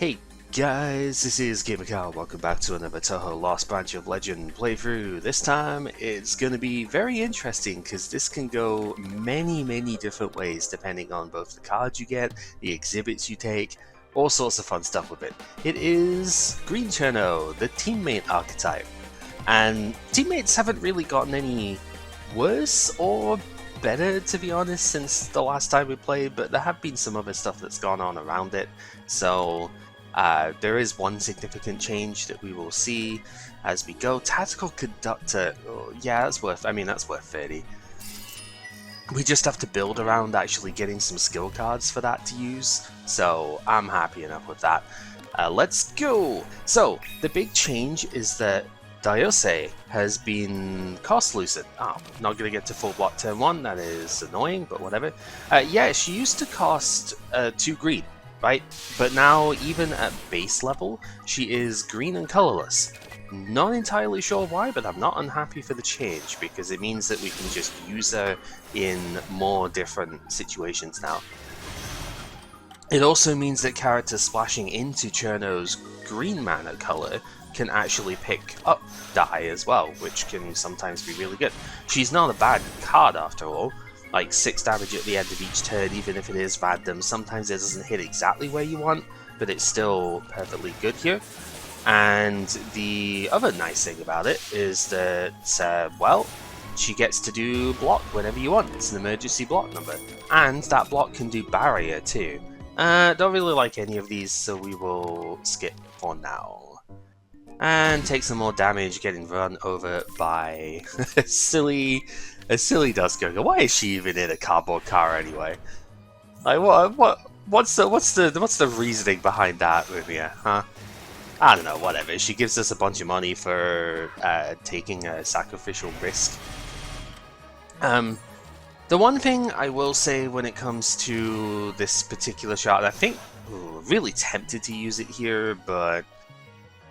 Hey guys, this is GamerCow. Welcome back to another Touhou Lost Branch of Legend playthrough. This time it's going to be very interesting because this can go many different ways depending on both the cards you get, the exhibits you take, all sorts of fun stuff with it. It is Green Cirno, the teammate archetype. And teammates haven't really gotten any worse or better, to be honest, since the last time we played, but there have been some other stuff that's gone on around it. So there is one significant change that we will see as we go. Tactical Conductor, oh, yeah, that's worth 30. We just have to build around actually getting some skill cards for that to use, so I'm happy enough with that. Let's go! So, the big change is that Dayose has been cost loosened. Oh, not going to get to full block turn 1, that is annoying, but whatever. Yeah, she used to cost 2 green, right? But now, even at base level, she is green and colorless. Not entirely sure why, but I'm not unhappy for the change, because it means that we can just use her in more different situations now. It also means that characters splashing into Cirno's green mana color can actually pick up die as well, which can sometimes be really good. She's not a bad card after all, like 6 damage at the end of each turn, even if it is random. Sometimes it doesn't hit exactly where you want, but it's still perfectly good here. And the other nice thing about it is that, well, she gets to do block whenever you want. It's an emergency block number. And that block can do barrier too. Don't really like any of these, so we will skip for now. And take some more damage getting run over by a silly Duskirker. Why is she even in a cardboard car anyway? Like what's the reasoning behind that, Rumia, huh? I don't know, whatever. She gives us a bunch of money for taking a sacrificial risk. The one thing I will say when it comes to this particular shot, I think really tempted to use it here, but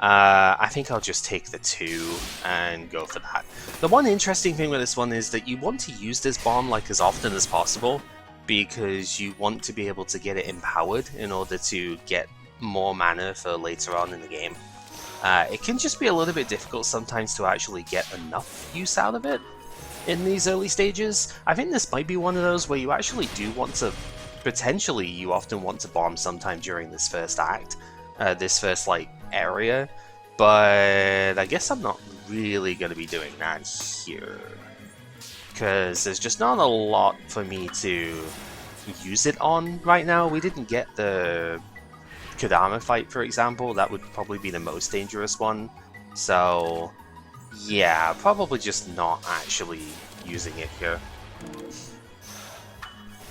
I think I'll just take the 2 and go for that. The one interesting thing with this one is that you want to use this bomb like as often as possible, because you want to be able to get it empowered in order to get more mana for later on in the game. It can just be a little bit difficult sometimes to actually get enough use out of it in these early stages. I think this might be one of those where you actually do want to, potentially you often want to bomb sometime during this first act, this first like area, but I guess I'm not really going to be doing that here, because there's just not a lot for me to use it on right now. We didn't get the Kodama fight, for example. That would probably be the most dangerous one, so yeah, probably just not actually using it here.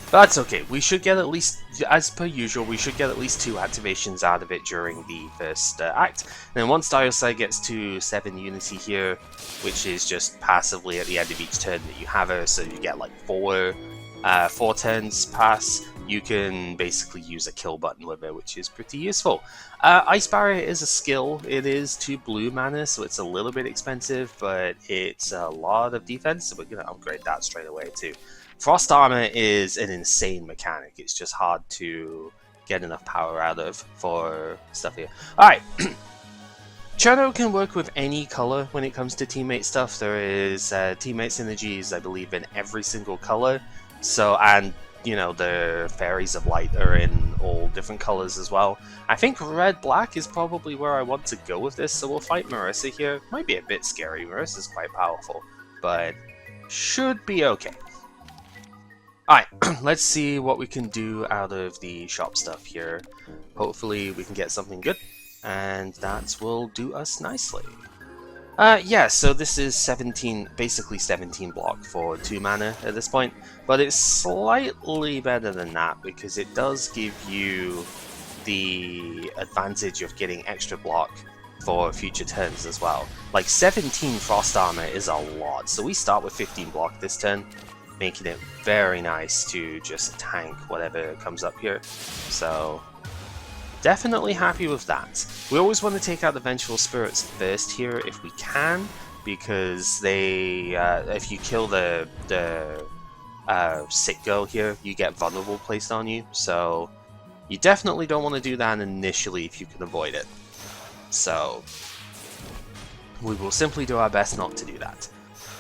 But that's okay, we should get at least, as per usual, we should get at least 2 activations out of it during the first act. And then once Dayose gets to 7 Unity here, which is just passively at the end of each turn that you have her, so you get like 4 turns pass, you can basically use a kill button with her, which is pretty useful. Ice Barrier is a skill. It is 2 blue mana, so it's a little bit expensive, but it's a lot of defense, so we're going to upgrade that straight away too. Frost Armor is an insane mechanic. It's just hard to get enough power out of for stuff here. Alright, Cirno can work with any color when it comes to teammate stuff. There is teammate synergies, I believe, in every single color. So, and you know, the Fairies of Light are in all different colors as well. I think red-black is probably where I want to go with this, so we'll fight Marissa here. Might be a bit scary. Marissa's quite powerful, but should be okay. Alright, let's see what we can do out of the shop stuff here. Hopefully we can get something good, and that will do us nicely. Yeah, so this is 17, basically 17 block for 2 mana at this point, but it's slightly better than that because it does give you the advantage of getting extra block for future turns as well. Like 17 Frost Armor is a lot, so we start with 15 block this turn, making it very nice to just tank whatever comes up here. So definitely happy with that. We always want to take out the Vengeful Spirits first here if we can, because they, if you kill the sick girl here, you get vulnerable placed on you. So You definitely don't want to do that initially if you can avoid it. So we will simply do our best not to do that.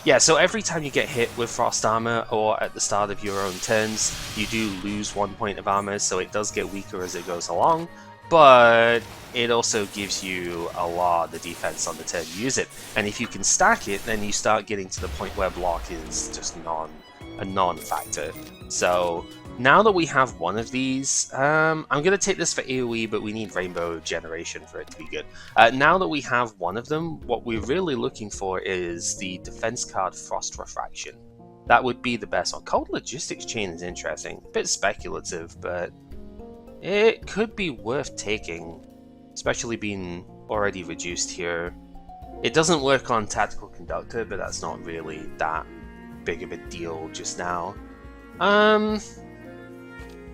Yeah, so every time you get hit with Frost Armor, or at the start of your own turns, you do lose 1 point of armor, so it does get weaker as it goes along, but it also gives you a lot of the defense on the turn you use it. And if you can stack it, then you start getting to the point where block is just a non-factor. So now that we have one of these, I'm going to take this for AoE, but we need Rainbow Generation for it to be good. Now that we have one of them, what we're really looking for is the defense card Frost Refraction. That would be the best one. Cold Logistics Chain is interesting. A bit speculative, but it could be worth taking, especially being already reduced here. It doesn't work on Tactical Conductor, but that's not really that big of a deal just now.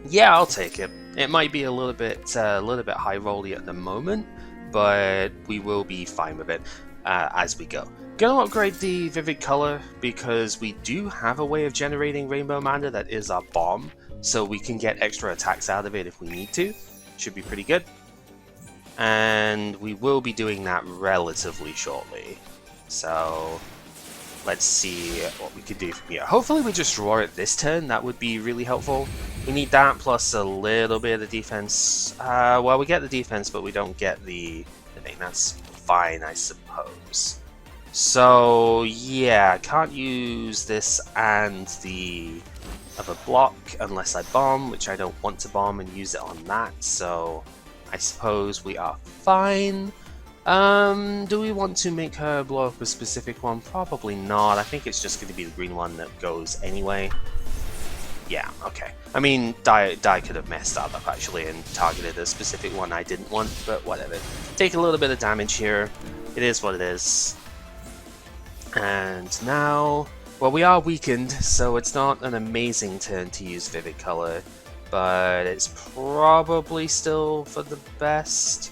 Yeah, I'll take it. It might be a little bit high rolly at the moment, but we will be fine with it as we go. Gonna upgrade the Vivid Color because we do have a way of generating Rainbow Mana that is our bomb, so we can get extra attacks out of it if we need to. Should be pretty good. And we will be doing that relatively shortly. So let's see what we could do from here. Hopefully we just draw it this turn. That would be really helpful. We need that plus a little bit of the defense. Well, we get the defense, but we don't get the thing. That's fine, I suppose. So yeah, can't use this and the other block unless I bomb, which I don't want to bomb and use it on that. So I suppose we are fine. Do we want to make her blow up a specific one? Probably not. I think it's just going to be the green one that goes anyway. Yeah, okay. I mean, Dai could have messed that up actually and targeted a specific one I didn't want, but whatever. Take a little bit of damage here. It is what it is. And now, well, we are weakened, so it's not an amazing turn to use Vivid Color, but it's probably still for the best.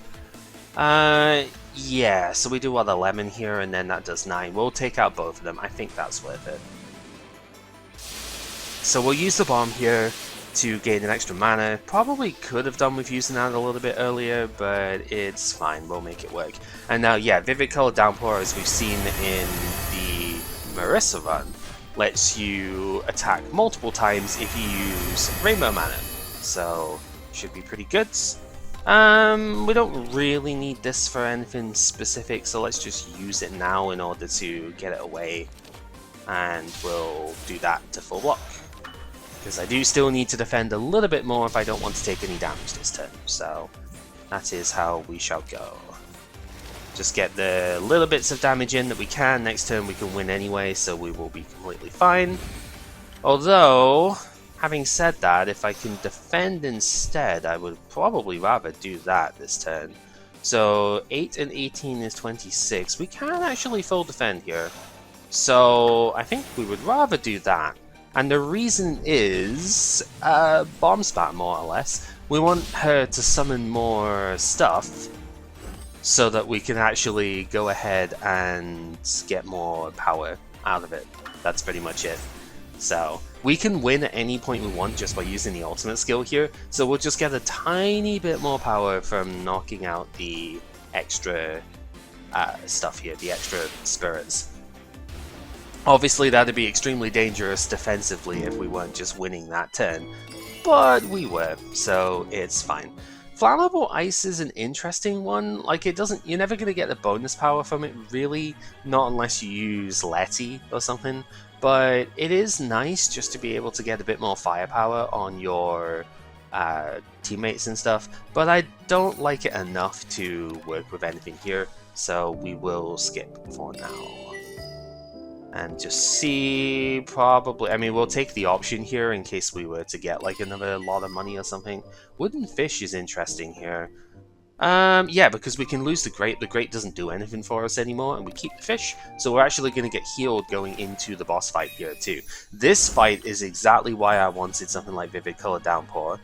Yeah, so we do other lemon here, and then that does 9. We'll take out both of them. I think that's worth it. So we'll use the bomb here to gain an extra mana. Probably could have done with using that a little bit earlier, but it's fine. We'll make it work. And now, yeah, Vivid Color Downpour, as we've seen in the Marissa run, lets you attack multiple times if you use Rainbow Mana. So, should be pretty good. We don't really need this for anything specific, so let's just use it now in order to get it away. And we'll do that to full block. Because I do still need to defend a little bit more if I don't want to take any damage this turn. So, that is how we shall go. Just get the little bits of damage in that we can. Next turn we can win anyway, so we will be completely fine. Although, having said that, if I can defend instead, I would probably rather do that this turn. So 8 and 18 is 26. We can actually full defend here. So I think we would rather do that. And the reason is bomb spat, more or less. We want her to summon more stuff so that we can actually go ahead and get more power out of it. That's pretty much it. So we can win at any point we want just by using the ultimate skill here, so we'll just get a tiny bit more power from knocking out the extra stuff here, the extra spirits. Obviously that'd be extremely dangerous defensively if we weren't just winning that turn, but we were, so it's fine. Flammable Ice is an interesting one. Like, it doesn't, you're never going to get the bonus power from it, really, not unless you use Letty or something. But it is nice just to be able to get a bit more firepower on your teammates and stuff, but I don't like it enough to work with anything here, so we will skip for now. And just see, probably, I mean, we'll take the option here in case we were to get like another lot of money or something. Wooden Fish is interesting here. Yeah, because we can lose the Grate. The Grate doesn't do anything for us anymore, and we keep the fish, so we're actually going to get healed going into the boss fight here too. This fight is exactly why I wanted something like Vivid Color Downpour,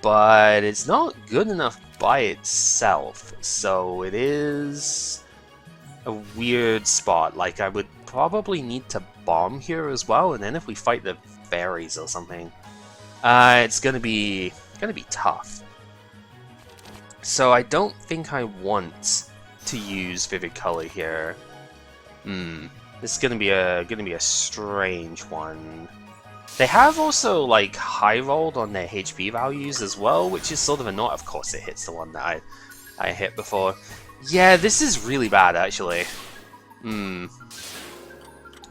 but it's not good enough by itself, so it is a weird spot. Like, I would probably need to bomb here as well, and then if we fight the fairies or something, it's gonna be tough. So I don't think I want to use Vivid Color here. This is gonna be a strange one. They have also like high rolled on their HP values as well, which is sort of annoying. Of course, it hits the one that I hit before. Yeah, this is really bad actually.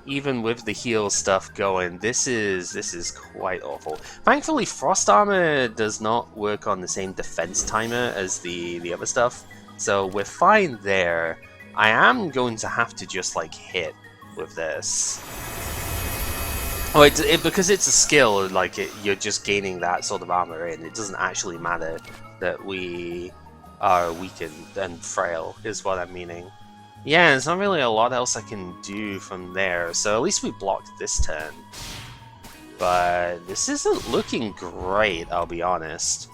Even with the heal stuff going, this is quite awful. Thankfully, Frost Armor does not work on the same defense timer as the other stuff, so we're fine there. I am going to have to just like hit with this. Oh, because it's a skill, like you're just gaining that sort of armor in. It doesn't actually matter that we are weakened and frail, is what I'm meaning. Yeah, there's not really a lot else I can do from there, so at least we blocked this turn. But this isn't looking great, I'll be honest.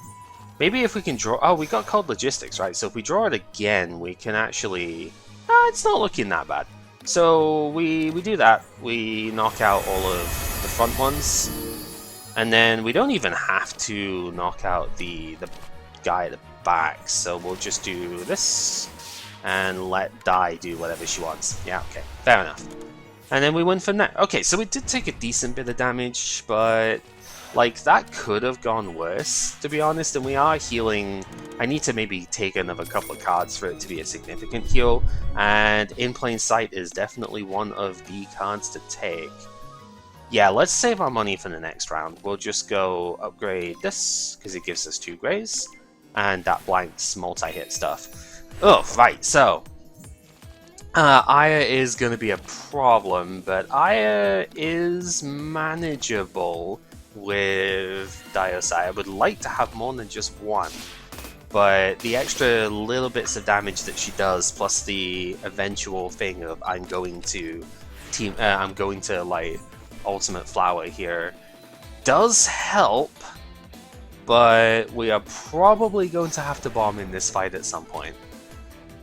Maybe if we can draw... Oh, we got Cold Logistics, right? So if we draw it again, we can actually... it's not looking that bad. So we do that. We knock out all of the front ones. And then we don't even have to knock out the guy at the back. So we'll just do this and let Dai do whatever she wants. Yeah, okay. Fair enough. And then we win from there. Okay, so we did take a decent bit of damage, but... like, that could have gone worse, to be honest, and we are healing. I need to maybe take another couple of cards for it to be a significant heal, and In Plain Sight is definitely one of the cards to take. Yeah, let's save our money for the next round. We'll just go upgrade this, because it gives us 2 grays, and that blanks multi-hit stuff. Oh, right, so... Aya is going to be a problem, but Aya is manageable with Diosai. I would like to have more than just one, but the extra little bits of damage that she does, plus the eventual thing of I'm going to like Ultimate Flower here, does help. But we are probably going to have to bomb in this fight at some point.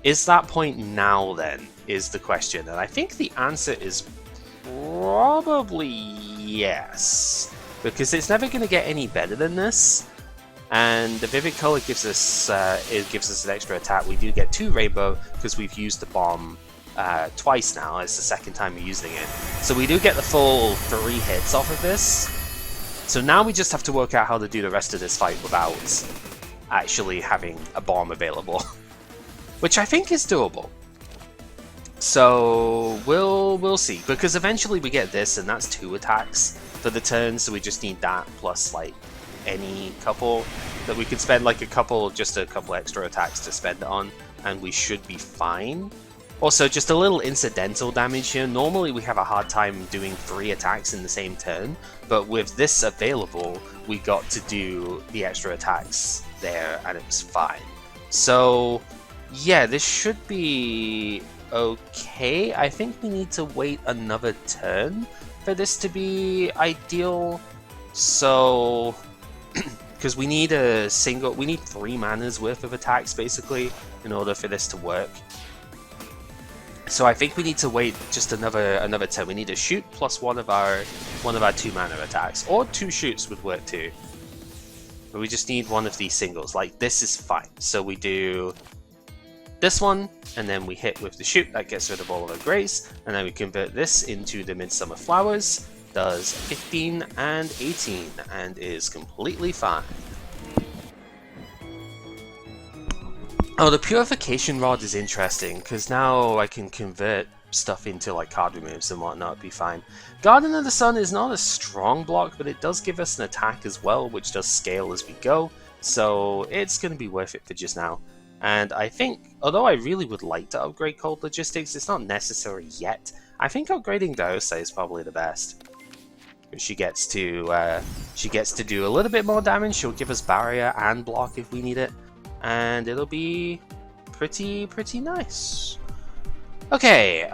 Is that point now then, is the question, and I think the answer is probably yes. Because it's never going to get any better than this, and the Vivid Color gives us an extra attack. We do get 2 Rainbow because we've used the bomb twice now. It's the second time we're using it, so we do get the full 3 hits off of this. So now we just have to work out how to do the rest of this fight without actually having a bomb available, which I think is doable. So we'll see, because eventually we get this, and that's 2 attacks for the turn, so we just need that plus like any couple that we could spend, like a couple extra attacks to spend it on, and we should be fine. Also, just a little incidental damage here. Normally we have a hard time doing 3 attacks in the same turn, but with this available, we got to do the extra attacks there, and it was fine. So yeah, this should be okay. I think we need to wait another turn for this to be ideal. So because we need 3 mana's worth of attacks basically in order for this to work. So I think we need to wait just another turn. We need to shoot plus one of our 2 mana attacks, or 2 shoots would work too. But we just need one of these singles. Like, this is fine. So we do this one, and then we hit with the shoot. That gets rid of all of our grays, and then we convert this into the Midsummer Flowers. Does 15 and 18, and is completely fine. Oh, the Purification Rod is interesting, because now I can convert stuff into like card removes and whatnot. It'd be fine. Garden of the Sun is not a strong block, but it does give us an attack as well, which does scale as we go, so it's going to be worth it for just now. And I think, although I really would like to upgrade Cold Logistics, it's not necessary yet. I think upgrading Diosai is probably the best. She gets to do a little bit more damage. She'll give us barrier and block if we need it, and it'll be pretty nice. Okay,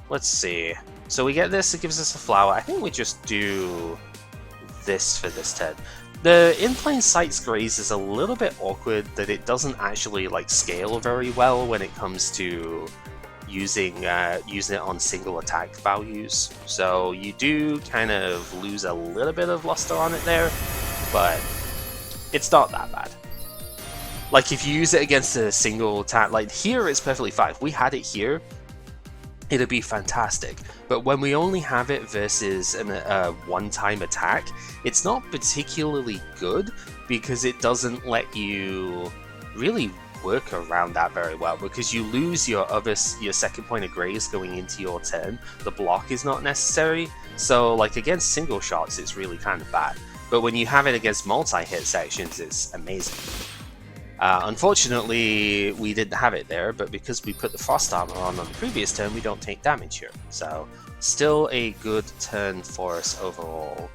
let's see. So we get this. It gives us a flower. I think we just do this for this turn. The In Plain Sight's Graze is a little bit awkward that it doesn't actually like scale very well when it comes to using it on single attack values. So you do kind of lose a little bit of luster on it there, but it's not that bad. Like, if you use it against a single attack, like here it's perfectly fine. If we had it here, it'd be fantastic. But when we only have it versus a one-time attack, it's not particularly good because it doesn't let you really work around that very well, because you lose your second point of grace going into your turn. The block is not necessary, so like against single shots it's really kind of bad, but when you have it against multi-hit sections it's amazing. Unfortunately we didn't have it there, but because we put the frost armor on the previous turn we don't take damage here, so still a good turn for us overall.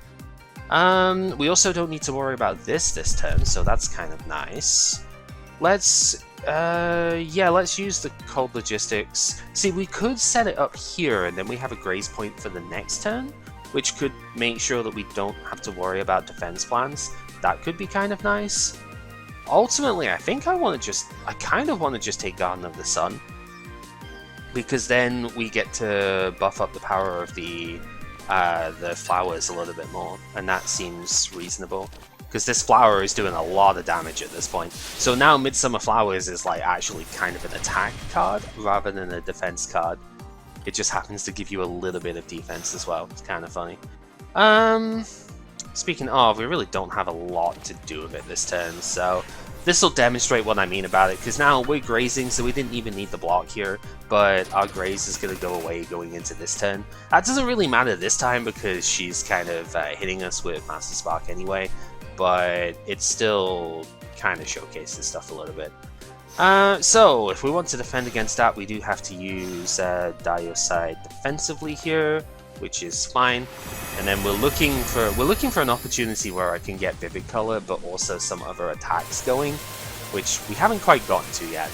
We also don't need to worry about this turn, so that's kind of nice. Let's use the cold logistics. See, we could set it up here and then we have a graze point for the next turn, which could make sure that we don't have to worry about defense plans. That could be kind of nice. Ultimately, I think I kind of want to just take Garden of the Sun, because then we get to buff up the power of the flowers a little bit more, and that seems reasonable. Because this flower is doing a lot of damage at this point. So now Midsummer Flowers is like actually kind of an attack card rather than a defense card. It just happens to give you a little bit of defense as well. It's kind of funny. Speaking of, we really don't have a lot to do with it this turn, so this will demonstrate what I mean about it, because now we're grazing, so we didn't even need the block here, but our graze is going to go away going into this turn. That doesn't really matter this time because she's kind of hitting us with Master Spark anyway, but it still kind of showcases stuff a little bit. So if we want to defend against that, we do have to use Diocide defensively here, which is fine. And then we're looking for an opportunity where I can get Vivid Color, but also some other attacks going, which we haven't quite gotten to yet.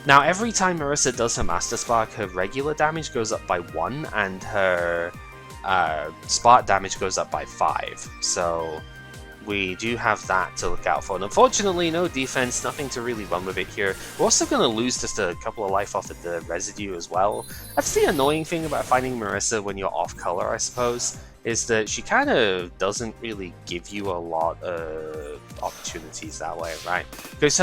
Now, every time Marissa does her Master Spark, her regular damage goes up by 1, and her Spark damage goes up by 5. So we do have that to look out for. And unfortunately, no defense, nothing to really run with it here. We're also going to lose just a couple of life off of the residue as well. That's the annoying thing about fighting Marissa when you're off color, I suppose, is that she kind of doesn't really give you a lot of opportunities that way, right? Because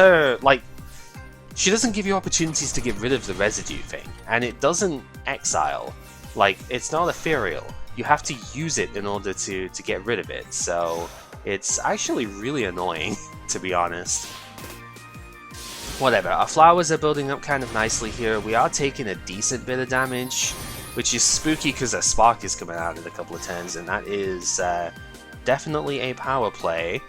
she doesn't give you opportunities to get rid of the residue thing, and it doesn't exile. Like, it's not ethereal. You have to use it in order to get rid of it, so it's actually really annoying, to be honest. Whatever, our flowers are building up kind of nicely here. We are taking a decent bit of damage, which is spooky because a spark is coming out in a couple of turns, and that is definitely a power play.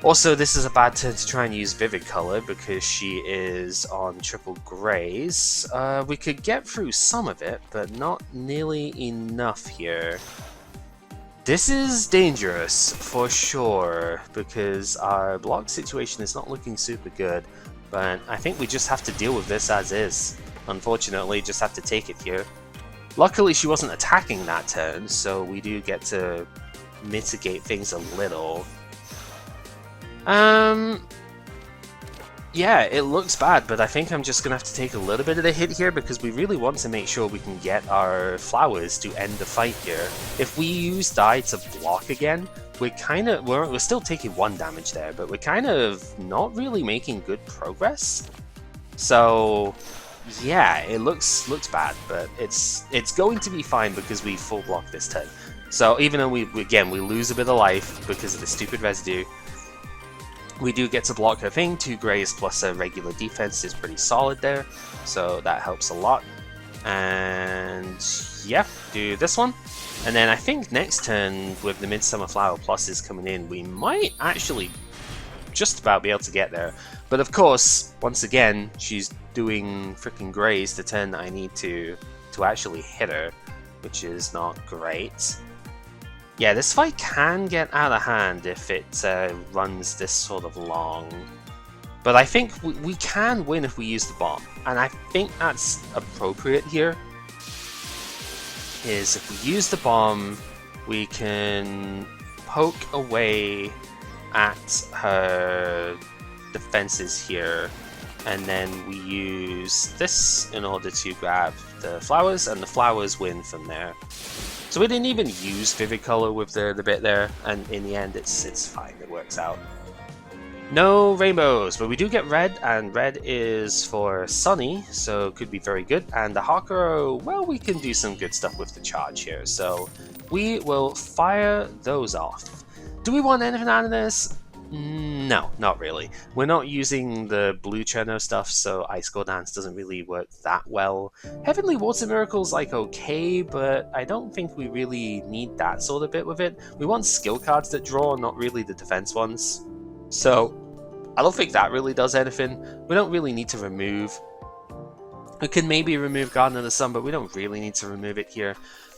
Also, this is a bad turn to try and use Vivid Color because she is on triple graze. We could get through some of it, but not nearly enough here. This is dangerous for sure, because our block situation is not looking super good, but I think we just have to deal with this as is. Unfortunately, just have to take it here. Luckily, she wasn't attacking that turn, so we do get to mitigate things a little. Yeah, it looks bad, but I think I'm just going to have to take a little bit of the hit here because we really want to make sure we can get our flowers to end the fight here. If we use die to block again, we're still taking 1 damage there, but we're kind of not really making good progress. So yeah, it looks bad, but it's going to be fine because we full block this turn. So even though we lose a bit of life because of the stupid residue, we do get to block her thing. 2 grays plus a regular defense is pretty solid there, so that helps a lot. And yeah, do this one. And then I think next turn, with the Midsummer Flower Pluses coming in, we might actually just about be able to get there. But of course, once again, she's doing freaking grays the turn that I need to actually hit her, which is not great. Yeah, this fight can get out of hand if it runs this sort of long. But I think we can win if we use the bomb. And I think that's appropriate here. Is if we use the bomb, we can poke away at her defenses here. And then we use this in order to grab the flowers, and the flowers win from there. So we didn't even use Vivid Color with the bit there, and in the end it's fine, it works out. No rainbows, but we do get red, and red is for Sunny, so could be very good. And the Hakuro, well, we can do some good stuff with the charge here, so we will fire those off. Do we want anything out of this? No, not really. We're not using the blue Cirno stuff, so Ice Core Dance doesn't really work that well. Heavenly Water Miracle's like okay, but I don't think we really need that sort of bit with it. We want skill cards that draw, not really the defense ones. So I don't think that really does anything. We don't really need to remove. We can maybe remove Garden of the Sun, but we don't really need to remove it here.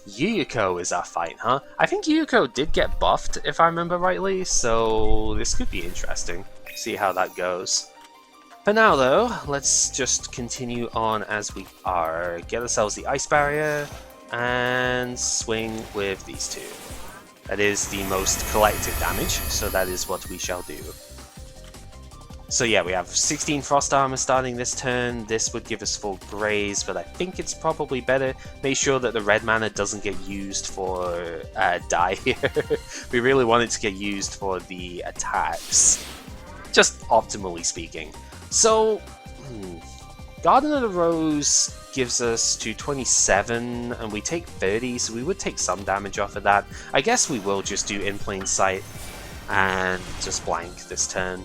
Yuyuko is our fight, huh? I think Yuyuko did get buffed, if I remember rightly, so this could be interesting. See how that goes. For now, though, let's just continue on as we are. Get ourselves the Ice Barrier, and swing with these two. That is the most collective damage, so that is what we shall do. So yeah, we have 16 Frost Armor starting this turn. This would give us full Graze, but I think it's probably better. Make sure that the red mana doesn't get used for die here. We really want it to get used for the attacks, just optimally speaking. So, Garden of the Rose gives us to 27, and we take 30, so we would take some damage off of that. I guess we will just do In Plain Sight and just blank this turn.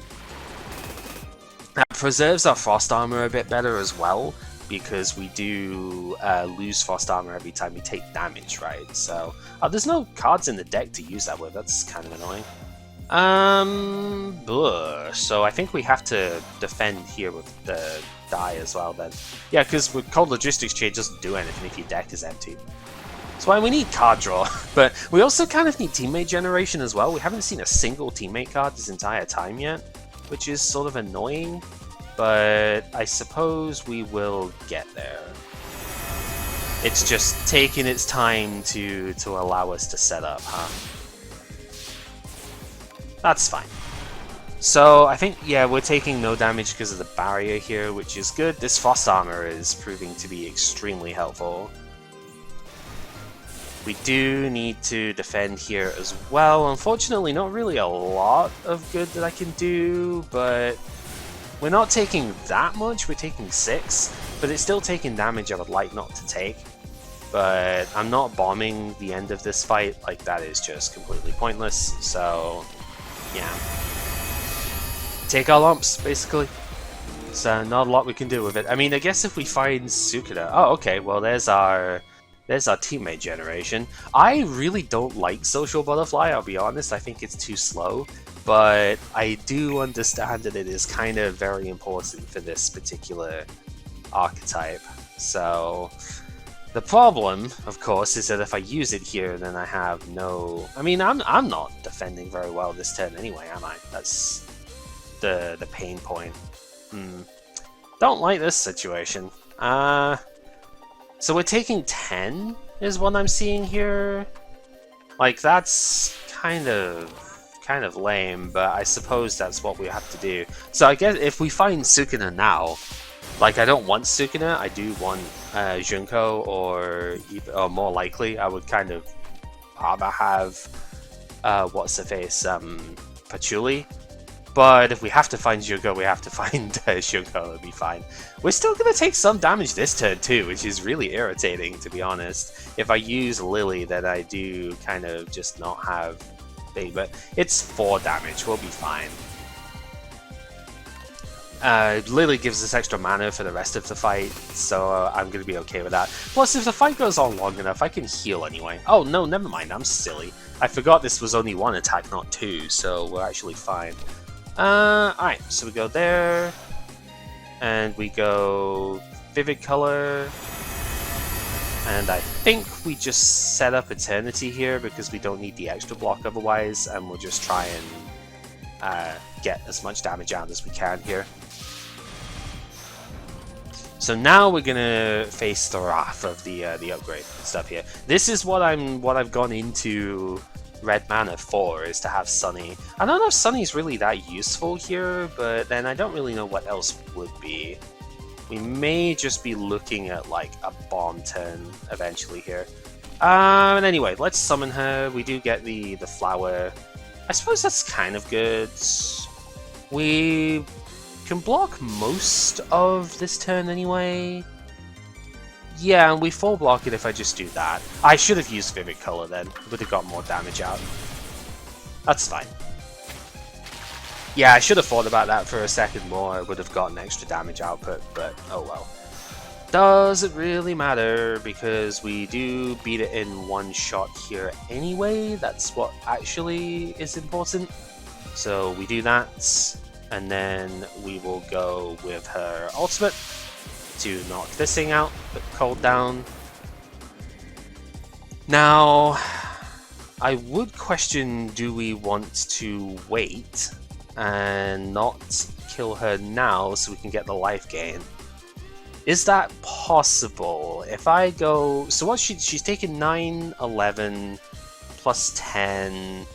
That preserves our Frost Armor a bit better as well, because we do lose Frost Armor every time we take damage, right? So, there's no cards in the deck to use that with, that's kind of annoying. So I think we have to defend here with the die as well then. Yeah, because with Cold Logistics Chain doesn't do anything if your deck is empty. That's why we need card draw, but we also kind of need teammate generation as well. We haven't seen a single teammate card this entire time yet, which is sort of annoying, but I suppose we will get there. It's just taking its time to allow us to set up, huh? That's fine. So I think, yeah, we're taking no damage because of the barrier here, which is good. This Frost Armor is proving to be extremely helpful. We do need to defend here as well. Unfortunately, not really a lot of good that I can do, but we're not taking that much. We're taking 6, but it's still taking damage I would like not to take. But I'm not bombing the end of this fight, like that is just completely pointless, so yeah. Take our lumps, basically. So not a lot we can do with it. I mean, I guess if we find Sukuna... Oh, okay, well there's our teammate generation. I really don't like Social Butterfly, I'll be honest. I think it's too slow. But I do understand that it is kind of very important for this particular archetype. So the problem, of course, is that if I use it here, then I have no... I mean, I'm not defending very well this turn anyway, am I? That's the pain point. Don't like this situation. So we're taking 10, is what I'm seeing here. Like, that's kind of lame, but I suppose that's what we have to do. So I guess if we find Sukuna now, like, I don't want Sukuna, I do want Junko, or more likely, I would kind of rather have, what's the face, Patchouli. But if we have to find Junko, we have to find Junko, it'll be fine. We're still going to take some damage this turn too, which is really irritating, to be honest. If I use Lily, then I do kind of just not have thing, but it's 4 damage, we'll be fine. Lily gives us extra mana for the rest of the fight, so I'm going to be okay with that. Plus, if the fight goes on long enough, I can heal anyway. Oh, no, never mind, I'm silly. I forgot this was only 1 attack, not 2, so we're actually fine. Alright, so we go there, and we go Vivid Color, and I think we just set up Eternity here because we don't need the extra block otherwise, and we'll just try and get as much damage out as we can here. So now we're gonna face the wrath of the upgrade stuff here. This is what I've gone into red mana for, is to have Sunny. I don't know if Sunny's really that useful here, but then I don't really know what else would be. We may just be looking at like a bomb turn eventually here. And anyway, let's summon her. We do get the flower. I suppose that's kind of good. We can block most of this turn anyway. Yeah, and we full block it if I just do that. I should have used Vivid Color then. Would have got more damage out. That's fine. Yeah, I should have thought about that for a second more. I would have gotten extra damage output, but oh well. Doesn't really matter because we do beat it in one shot here anyway. That's what actually is important. So we do that, and then we will go with her ultimate to knock this thing out, put cold down. Now, I would question, do we want to wait and not kill her now so we can get the life gain? Is that possible? If I go... So what she's taken 9, 11, plus 10...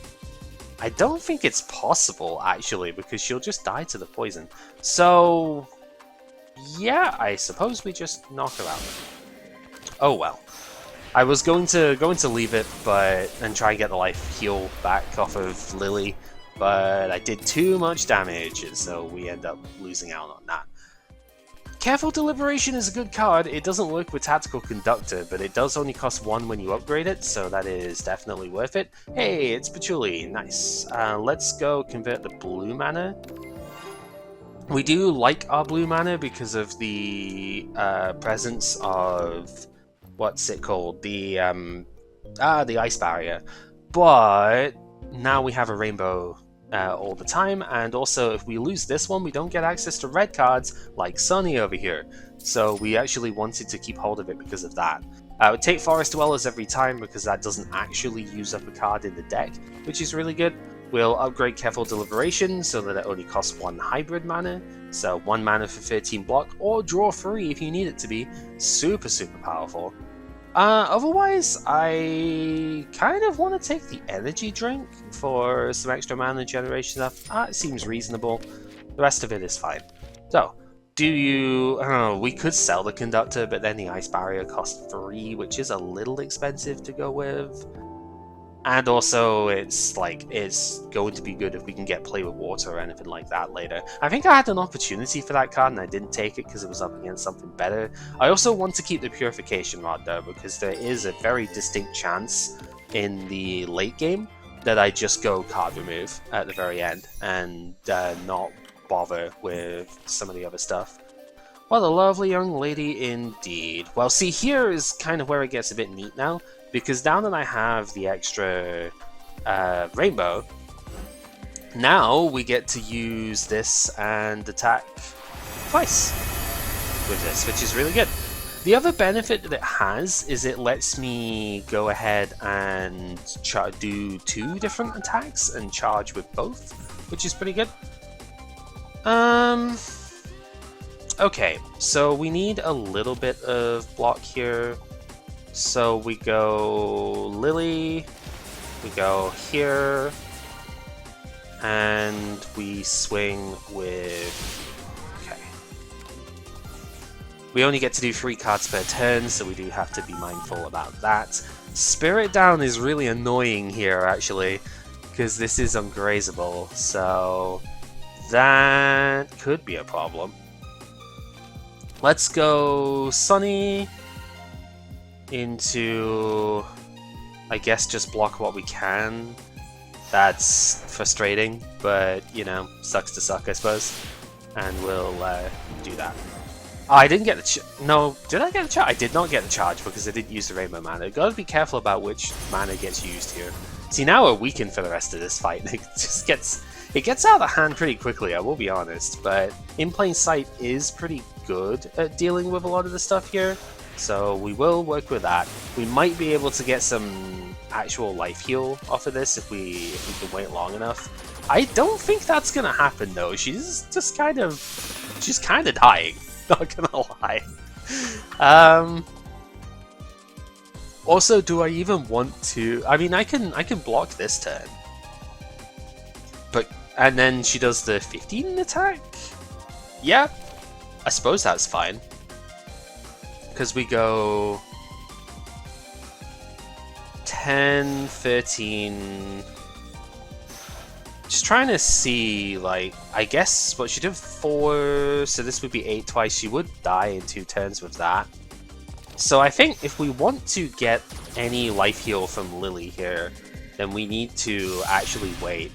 I don't think it's possible, actually, because she'll just die to the poison. So... yeah, I suppose we just knock her out. Oh well. I was going to leave it, and try and get the life heal back off of Lily, but I did too much damage, and so we end up losing out on that. Careful Deliberation is a good card. It doesn't work with Tactical Conductor, but it does only cost 1 when you upgrade it, so that is definitely worth it. Hey, it's Patchouli. Nice. Let's go convert the blue mana. We do like our blue mana because of the presence of... what's it called? The Ice Barrier. But now we have a rainbow all the time, and also if we lose this one, we don't get access to red cards like Sunny over here. So we actually wanted to keep hold of it because of that. I would take Forest Dwellers every time because that doesn't actually use up a card in the deck, which is really good. We'll upgrade Careful Deliberation so that it only costs 1 hybrid mana, so 1 mana for 13 block, or draw 3 if you need it to be. Super, super powerful. Otherwise, I kind of want to take the energy drink for some extra mana generation stuff. It seems reasonable. The rest of it is fine. So, do you... we could sell the conductor, but then the ice barrier costs 3, which is a little expensive to go with. And also, it's going to be good if we can get Play with Water or anything like that later. I think I had an opportunity for that card and I didn't take it because it was up against something better. I also want to keep the Purification Rod though, because there is a very distinct chance in the late game that I just go card remove at the very end and not bother with some of the other stuff. What a lovely young lady indeed. Well, see, here is kind of where it gets a bit neat now. Because now that I have the extra rainbow, now we get to use this and attack twice with this, which is really good. The other benefit that it has is it lets me go ahead and do 2 different attacks and charge with both, which is pretty good. Okay, so we need a little bit of block here. So we go Lily, we go here, and we swing with... okay. We only get to do 3 cards per turn, so we do have to be mindful about that. Spirit Down is really annoying here, actually, because this is ungrazable, so that could be a problem. Let's go Sunny into, I guess, just block what we can. That's frustrating, but, you know, sucks to suck, I suppose. And we'll do that. Oh, I didn't get the no, did I get the charge? I did not get the charge because I didn't use the rainbow mana. Gotta be careful about which mana gets used here. See, now we're weakened for the rest of this fight. It just gets out of hand pretty quickly, I will be honest, but In Plain Sight is pretty good at dealing with a lot of the stuff here. So we will work with that. We might be able to get some actual life heal off of this if we can wait long enough. I don't think that's gonna happen though. She's kind of dying. Not gonna lie. Also, do I even want to? I mean, I can block this turn, and then she does the 15 attack. Yeah, I suppose that's fine. Because we go 10, 13, Just trying to see, like, I guess, what she did 4, so this would be 8 twice. She would die in 2 turns with that. So I think if we want to get any life heal from Lily here, then we need to actually wait.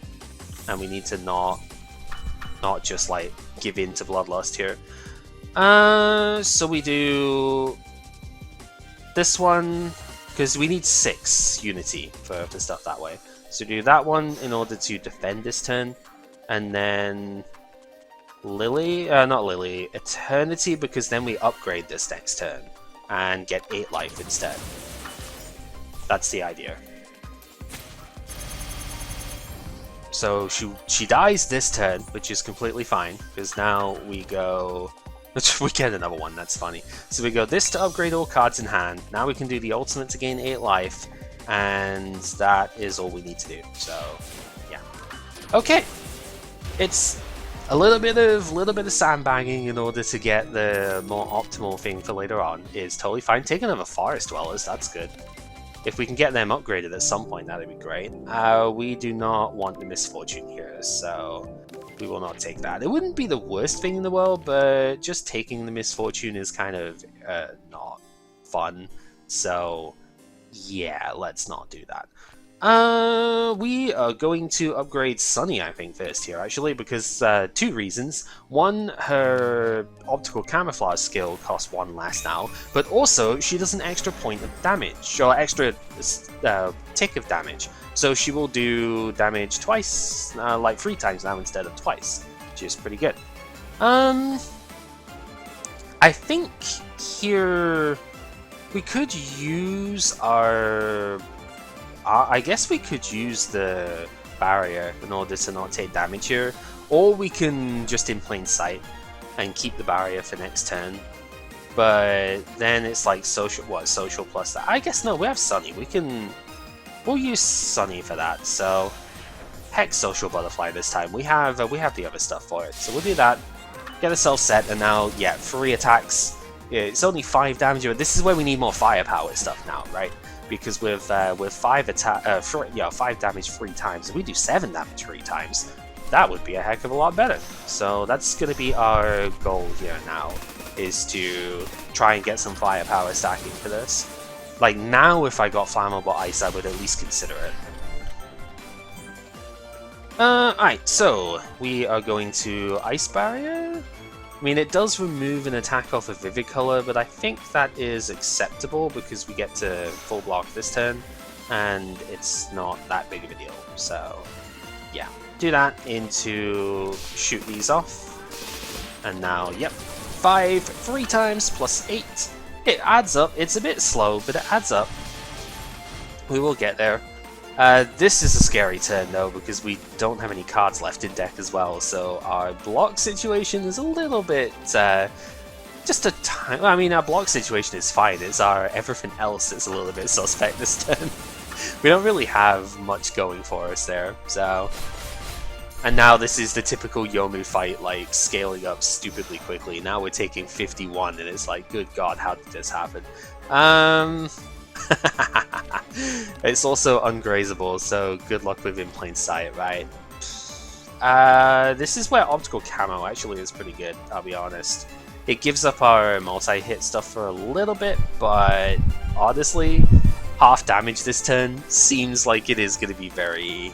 And we need to not just, like, give in to Bloodlust here. So we do this one, because we need 6 Unity for the stuff that way. So do that one in order to defend this turn, and then Lily, not Lily, Eternity, because then we upgrade this next turn and get 8 life instead. That's the idea. So she dies this turn, which is completely fine, because now we go... we get another one, that's funny. So we go this to upgrade all cards in hand. Now we can do the ultimate to gain 8 life, and that is all we need to do. So, yeah. Okay! It's a little bit of sandbagging in order to get the more optimal thing for later on is totally fine. Take another Forest Dwellers, that's good. If we can get them upgraded at some point, that'd be great. We do not want the Misfortune here, so we will not take that. It wouldn't be the worst thing in the world, but just taking the Misfortune is kind of not fun. So, yeah, let's not do that. We are going to upgrade Sunny, I think, first here, actually, because 2 reasons. One, her optical camouflage skill costs 1 less now, but also she does an extra point of damage, or extra tick of damage. So she will do damage twice, like 3 times now instead of twice, which is pretty good. I think here we could use our... I guess we could use the barrier in order to not take damage here, or we can just in plain sight and keep the barrier for next turn. But then it's like social plus that. I guess no, we have Sunny. We'll use Sunny for that. So heck, Social Butterfly this time. We have the other stuff for it, so we'll do that. Get ourselves set, and now 3 attacks. Yeah, it's only 5 damage. But this is where we need more firepower stuff now, right? Because with 5 damage 3 times, if we do 7 damage 3 times, that would be a heck of a lot better. So that's going to be our goal here now, is to try and get some firepower stacking for this. Like now, if I got Flammable Ice, I would at least consider it. Alright, so we are going to Ice Barrier. I mean, it does remove an attack off of Vivid Color, but I think that is acceptable because we get to full block this turn, and it's not that big of a deal. So, yeah. Do that into shoot these off. And now, 5 3 times plus 8. It adds up. It's a bit slow, but it adds up. We will get there. This is a scary turn though, because we don't have any cards left in deck as well, so our block situation is a little bit, just a time. I mean, our block situation is fine, it's our everything else that's a little bit suspect this turn. We don't really have much going for us there, so... And now this is the typical Yomu fight, like, scaling up stupidly quickly. Now we're taking 51, and it's like, good god, how did this happen? It's also ungrazable, so good luck with in plain sight, right? This is where optical camo actually is pretty good, I'll be honest. It gives up our multi-hit stuff for a little bit, but honestly, half damage this turn seems like it is going to be very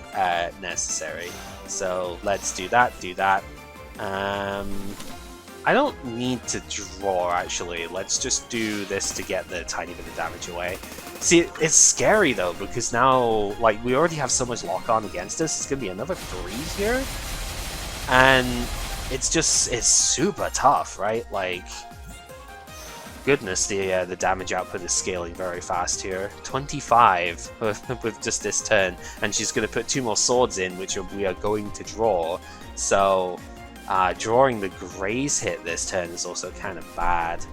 necessary. So let's do that, I don't need to draw, actually. Let's just do this to get the tiny bit of damage away. See, it's scary, though, because now, like, we already have so much lock-on against us. It's going to be another 3 here. And it's super tough, right? Like, goodness, the damage output is scaling very fast here. 25 with just this turn. And she's going to put 2 more swords in, which we are going to draw. So... drawing the Graze hit this turn is also kind of bad.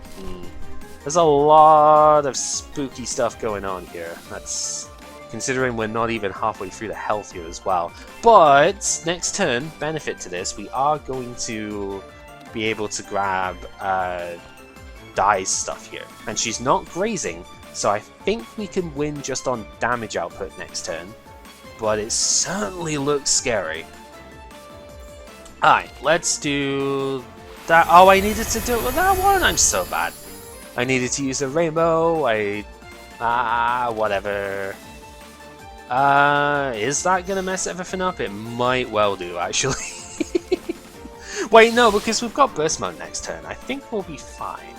There's a lot of spooky stuff going on here. That's considering we're not even halfway through the health here as well. But next turn, benefit to this, we are going to be able to grab Dai's stuff here. And she's not grazing, so I think we can win just on damage output next turn. But it certainly looks scary. Alright, let's do that. Oh, I needed to do it with that one? I'm so bad. I needed to use a rainbow. Whatever. Is that gonna mess everything up? It might well do, actually. Wait, no, because we've got burst mode next turn. I think we'll be fine.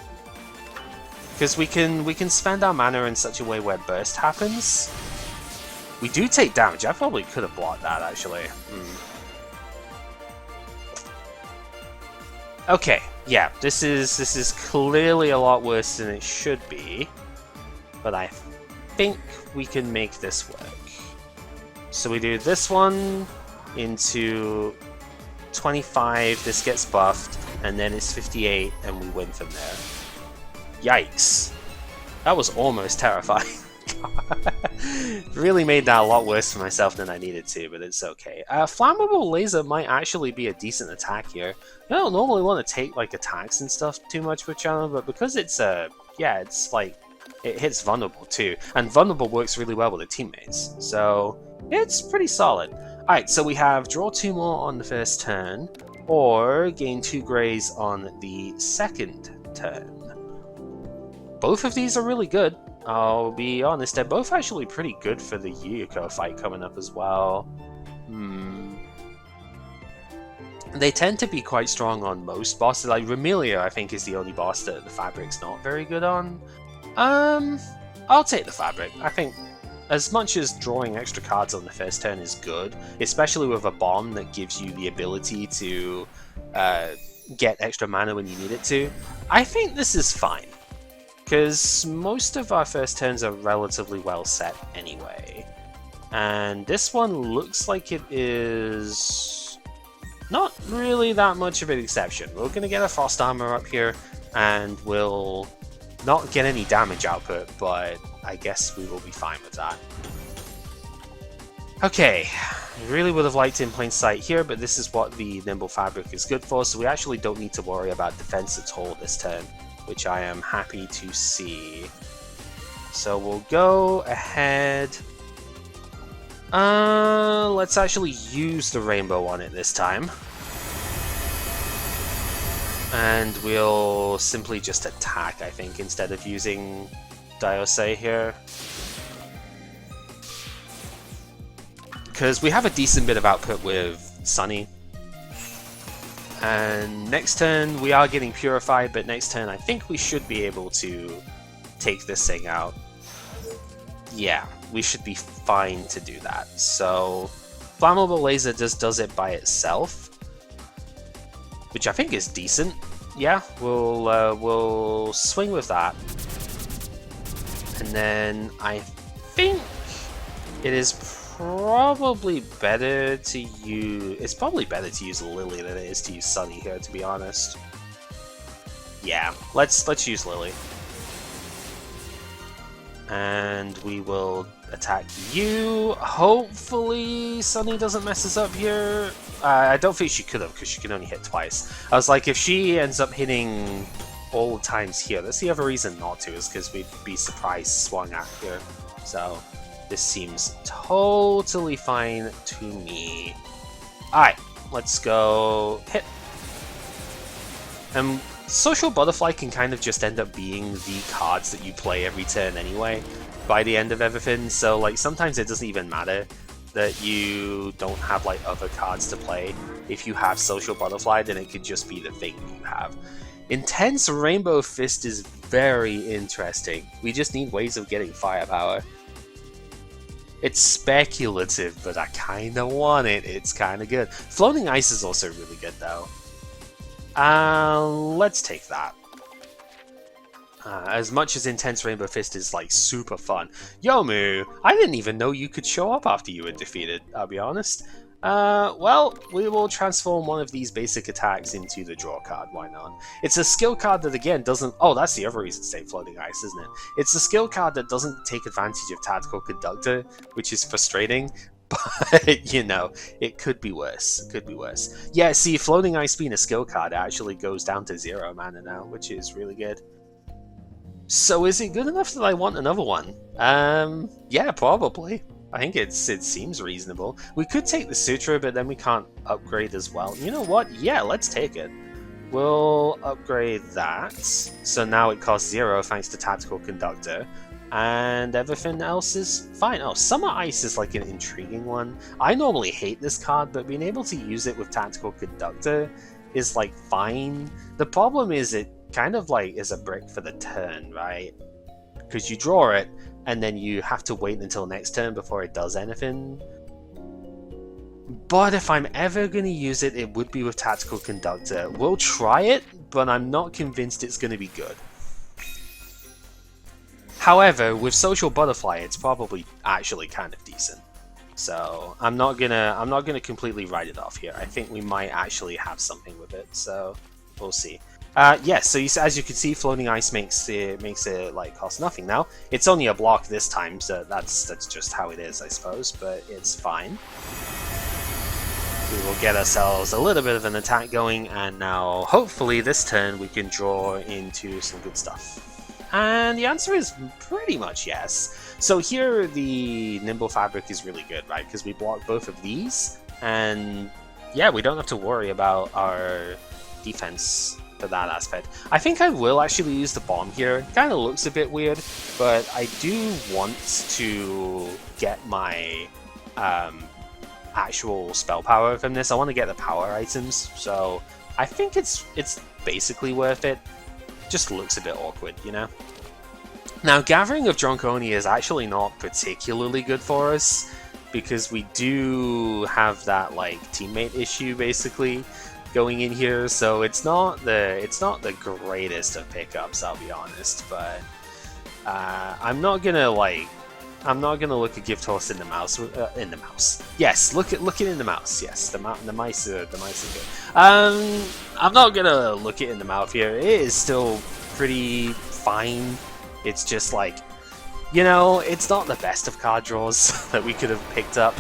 Because we can spend our mana in such a way where burst happens. We do take damage. I probably could have blocked that, actually. Okay, yeah, this is clearly a lot worse than it should be, but I think we can make this work. So we do this one into 25, this gets buffed, and then it's 58, and we win from there. Yikes. That was almost terrifying. Really made that a lot worse for myself than I needed to, but it's okay. Flammable laser might actually be a decent attack here. I don't normally want to take like attacks and stuff too much with Channel, but because it's yeah, it's like it hits vulnerable too, and vulnerable works really well with the teammates, so it's pretty solid. Alright, so we have draw 2 more on the first turn, or gain 2 greys on the second turn. Both of these are really good. I'll be honest, they're both actually pretty good for the Yuyuko fight coming up as well. They tend to be quite strong on most bosses. Like Remelia, I think, is the only boss that the Fabric's not very good on. I'll take the Fabric. I think as much as drawing extra cards on the first turn is good, especially with a bomb that gives you the ability to get extra mana when you need it to, I think this is fine. Because most of our first turns are relatively well set anyway. And this one looks like it is not really that much of an exception. We're going to get a Frost Armor up here, and we'll not get any damage output, but I guess we will be fine with that. Okay, I really would have liked In Plain Sight here, but this is what the Nimble Fabric is good for, so we actually don't need to worry about defense at all this turn, which I am happy to see. So we'll go ahead. Let's actually use the rainbow on it this time. And we'll simply just attack, I think, instead of using Diose here. Because we have a decent bit of output with Sunny. And next turn we are getting purified, but next turn I think we should be able to take this thing out. Yeah, we should be fine to do that. So Flammable Laser just does it by itself, which I think is decent. Yeah, we'll swing with that. And then I think it is probably better to use... It's probably better to use Lily than it is to use Sunny here, to be honest. Yeah, let's use Lily. And we will attack you. Hopefully Sunny doesn't mess us up here. I don't think she could have, because she can only hit twice. I was like, if she ends up hitting all the times here, that's the other reason not to, is because we'd be surprised swung at here. So this seems totally fine to me. Alright, let's go hit. Social Butterfly can kind of just end up being the cards that you play every turn anyway, by the end of everything, so like sometimes it doesn't even matter that you don't have like other cards to play. If you have Social Butterfly, then it could just be the thing you have. Intense Rainbow Fist is very interesting. We just need ways of getting firepower. It's speculative, but I kinda want it. It's kinda good. Floating Ice is also really good though. Let's take that. As much as Intense Rainbow Fist is like super fun. Yomu, I didn't even know you could show up after you were defeated, I'll be honest. Well, we will transform one of these basic attacks into the draw card, why not? It's a skill card that again doesn't... Oh, that's the other reason to say Floating Ice, isn't it? It's a skill card that doesn't take advantage of Tactical Conductor, which is frustrating. But, you know, it could be worse. It could be worse. Yeah, see, Floating Ice being a skill card actually goes down to 0 mana now, which is really good. So is it good enough that I want another one? Yeah, probably. I think it seems reasonable. We could take the Sutra, but then we can't upgrade as well. You know what? Yeah, let's take it. We'll upgrade that. So now it costs 0 thanks to Tactical Conductor. And everything else is fine. Oh, Summer Ice is like an intriguing one. I normally hate this card, but being able to use it with Tactical Conductor is like fine. The problem is it kind of like is a brick for the turn, right? Because you draw it, and then you have to wait until next turn before it does anything. But if I'm ever going to use it, it would be with Tactical Conductor. We'll try it, but I'm not convinced it's going to be good. However, with Social Butterfly, it's probably actually kind of decent. So I'm not gonna completely write it off here. I think we might actually have something with it. So we'll see. Yes, so as you can see, floating ice makes it like cost nothing now. It's only a block this time, so that's just how it is, I suppose. But it's fine. We will get ourselves a little bit of an attack going, and now hopefully this turn we can draw into some good stuff. And the answer is pretty much yes. So here the Nimble Fabric is really good, right? Because we block both of these, and yeah, we don't have to worry about our defense for that aspect. I think I will actually use the bomb here. Kind of looks a bit weird, but I do want to get my actual spell power from this. I want to get the power items, so I think it's basically worth it. Just looks a bit awkward, you know? Now, Gathering of Dronconi is actually not particularly good for us, because we do have that, like, teammate issue, basically, going in here, so it's not the greatest of pickups, I'll be honest, but I'm not gonna look a gift horse in the mouse. Yes, look it in the mouse. Yes, the mice are good. I'm not gonna look it in the mouth here. It is still pretty fine. It's just like, you know, it's not the best of card draws that we could have picked up.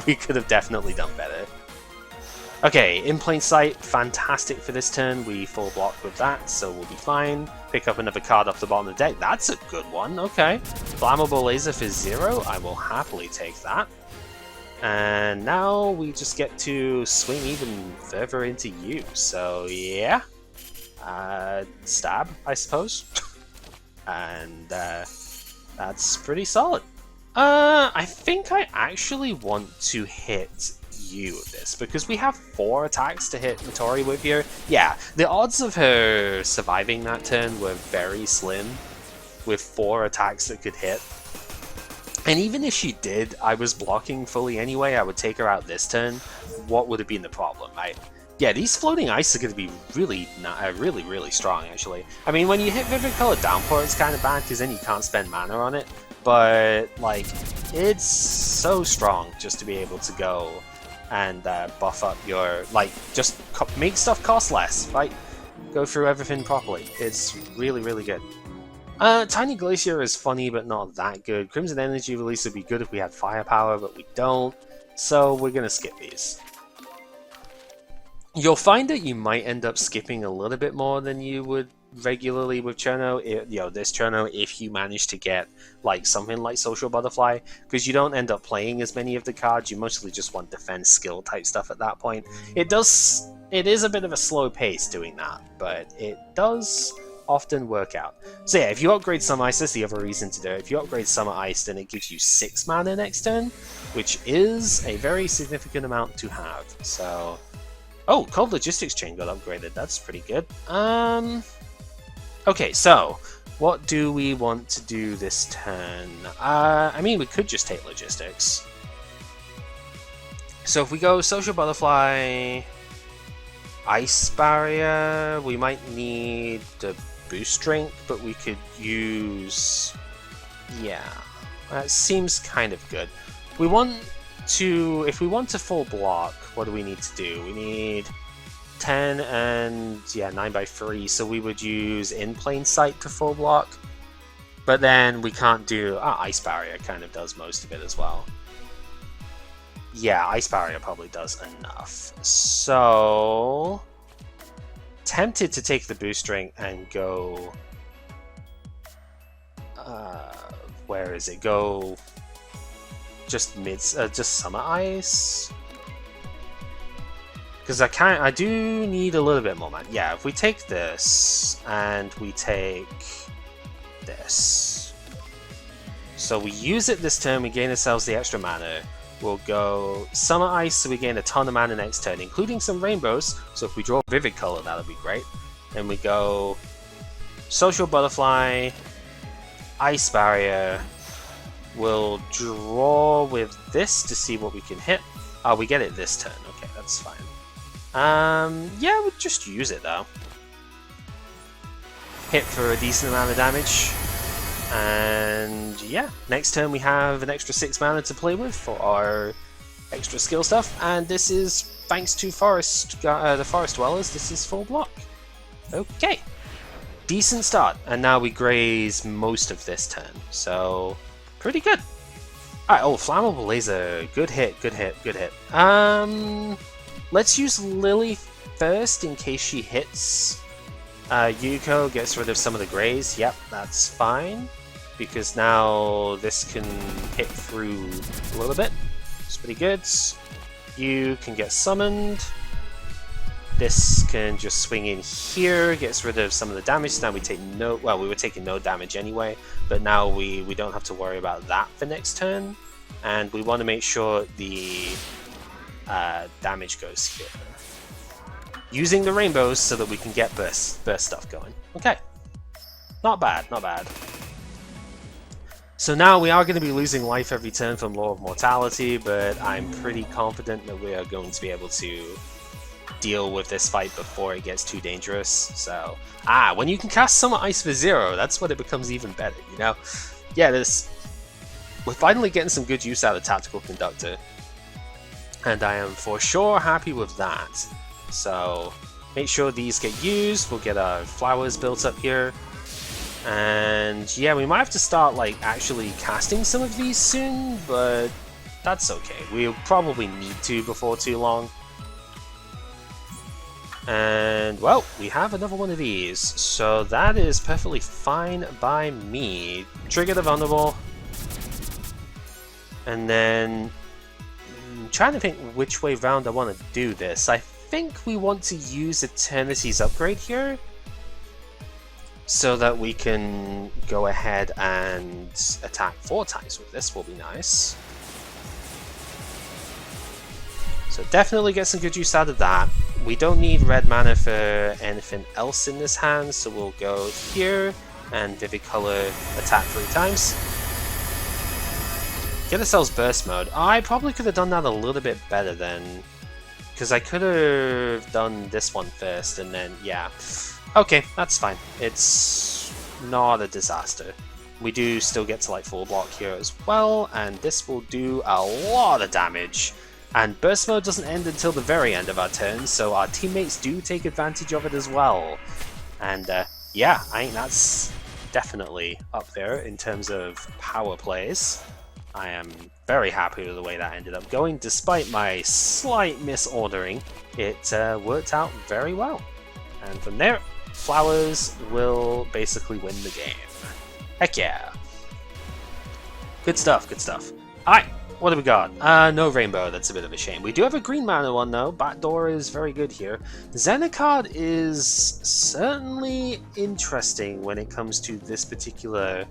We could have definitely done better. Okay, In Plain Sight, fantastic for this turn. We full block with that, so we'll be fine. Pick up another card off the bottom of the deck. That's a good one, okay. Flammable Laser for 0, I will happily take that. And now we just get to swing even further into you, so yeah. Stab, I suppose. And that's pretty solid. I think I actually want to hit you with this, because we have 4 attacks to hit Matori with here. Yeah, the odds of her surviving that turn were very slim, with 4 attacks that could hit. And even if she did, I was blocking fully anyway, I would take her out this turn. What would have been the problem, right? Yeah, these floating ice are going to be really strong, actually. I mean, when you hit Vivid Color Downpour, it's kind of bad, because then you can't spend mana on it. But, like, it's so strong just to be able to go and buff up your, like, just make stuff cost less, right? Go through everything properly. It's really good. Tiny Glacier is funny, but not that good. Crimson Energy Release would be good if we had firepower, but we don't. So we're gonna skip these. You'll find that you might end up skipping a little bit more than you would regularly with Cirno, this Cirno, if you manage to get like something like Social Butterfly, because you don't end up playing as many of the cards. You mostly just want defense skill type stuff at that point. It is a bit of a slow pace doing that, but it does often work out. So yeah, if you upgrade Summer Ice, that's the other reason to do it. If you upgrade Summer Ice, then it gives you 6 mana next turn, which is a very significant amount to have. So, oh, Cold Logistics Chain got upgraded. That's pretty good. Okay, so what do we want to do this turn? I mean, we could just take Logistics. So if we go Social Butterfly, Ice Barrier, we might need the Boost Drink, but we could use... yeah, that seems kind of good. If we want to full block, what do we need to do? We need 10 and, yeah, 9x3, so we would use In Plain Sight to full block. But then we can't do... Ice Barrier kind of does most of it as well. Yeah, Ice Barrier probably does enough. So... tempted to take the Boost Drink and go... where is it? Go just summer ice? Because I do need a little bit more mana. Yeah, if we take this and we take this, so we use it this turn, we gain ourselves the extra mana. We'll go Summer Ice, so we gain a ton of mana next turn, including some rainbows. So if we draw Vivid Color, that'll be great. Then we go Social Butterfly, Ice Barrier. We'll draw with this to see what we can hit. Oh, we get it this turn. Okay, that's fine. Yeah, we'll just use it though. Hit for a decent amount of damage. And yeah, next turn we have an extra 6 mana to play with for our extra skill stuff, and this is thanks to the Forest Dwellers. This is full block. Okay, decent start, and now we graze most of this turn, so pretty good. Alright, oh, Flammable Laser, good hit. Let's use Lily first in case she hits. Yuko gets rid of some of the grays. Yep, that's fine. Because now this can hit through a little bit. It's pretty good. You can get summoned. This can just swing in here, gets rid of some of the damage. Now we take no... Well, we were taking no damage anyway, but now we don't have to worry about that for next turn. And we want to make sure the damage goes here. Using the rainbows so that we can get burst stuff going. Okay. Not bad, not bad. So now we are going to be losing life every turn from Law of Mortality, but I'm pretty confident that we are going to be able to deal with this fight before it gets too dangerous. So, when you can cast Summer Ice for 0, that's when it becomes even better, you know? Yeah, we're finally getting some good use out of Tactical Conductor, and I am for sure happy with that. So, make sure these get used, we'll get our flowers built up here. And yeah, we might have to start like actually casting some of these soon, but that's okay. We'll probably need to before too long. And well, we have another one of these, so that is perfectly fine by me. Trigger the Vulnerable. And then I'm trying to think which way round I want to do this. I think we want to use Eternity's Upgrade here, so that we can go ahead and attack 4 times with this will be nice. So definitely get some good use out of that. We don't need red mana for anything else in this hand, so we'll go here and Vivid Color attack 3 times. Get ourselves Burst Mode. I probably could have done that a little bit better then, because I could have done this one first and then, yeah. Okay, that's fine. It's not a disaster. We do still get to like full block here as well, and this will do a lot of damage. And Burst Mode doesn't end until the very end of our turn, so our teammates do take advantage of it as well. And yeah, I think that's definitely up there in terms of power plays. I am very happy with the way that ended up going. Despite my slight misordering, it worked out very well. And from there, Flowers will basically win the game. Heck yeah. Good stuff, good stuff. Alright, what do we got? No rainbow, that's a bit of a shame. We do have a green mana one though. Backdoor is very good here. Xenocard is certainly interesting when it comes to this particular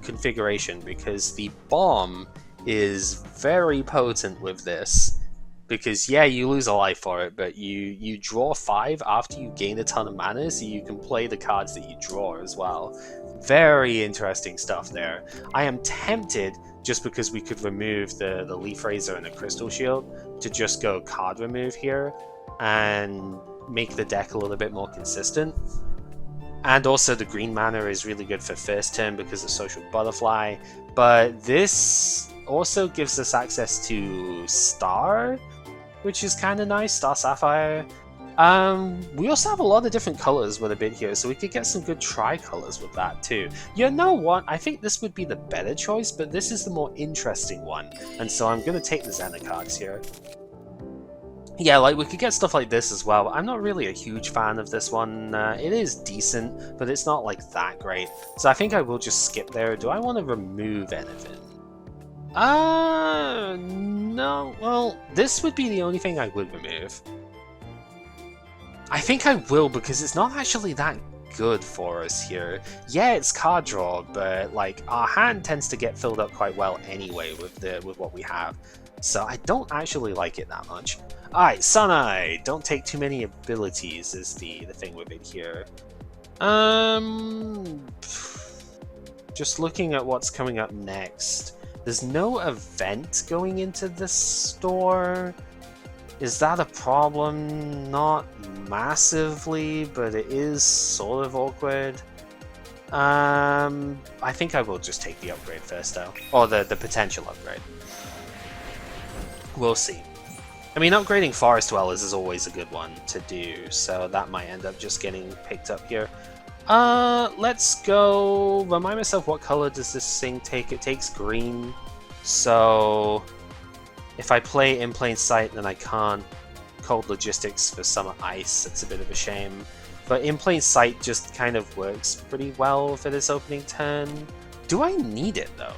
configuration, because the bomb is very potent with this. Because yeah, you lose a life for it, but you draw 5 after you gain a ton of mana, so you can play the cards that you draw as well. Very interesting stuff there. I am tempted, just because we could remove the Leaf Razor and the Crystal Shield, to just go card remove here and make the deck a little bit more consistent. And also the green mana is really good for first turn because of Social Butterfly, but this also gives us access to Star, which is kind of nice, Star Sapphire. We also have a lot of different colors with a bit here, so we could get some good tri-colors with that too. You know what? I think this would be the better choice, but this is the more interesting one, and so I'm going to take the Xenocards here. Yeah, like we could get stuff like this as well. I'm not really a huge fan of this one. It is decent, but it's not like that great. So I think I will just skip there. Do I want to remove anything? No. Well, this would be the only thing I would remove. I think I will because it's not actually that good for us here. Yeah, it's card draw, but like our hand tends to get filled up quite well anyway with what we have. So I don't actually like it that much. Alright, Sunai! Don't take too many abilities is the thing with it here. Just looking at what's coming up next. There's no event going into this store. Is that a problem? Not massively, but it is sort of awkward. I think I will just take the upgrade first though. Or the potential upgrade. We'll see. I mean, upgrading Forest Dwellers is always a good one to do, so that might end up just getting picked up here. Let's go... Remind myself, what color does this thing take? It takes green, so... If I play In Plain Sight, then I can't Cold Logistics for Summer Ice. That's a bit of a shame. But In Plain Sight just kind of works pretty well for this opening turn. Do I need it, though?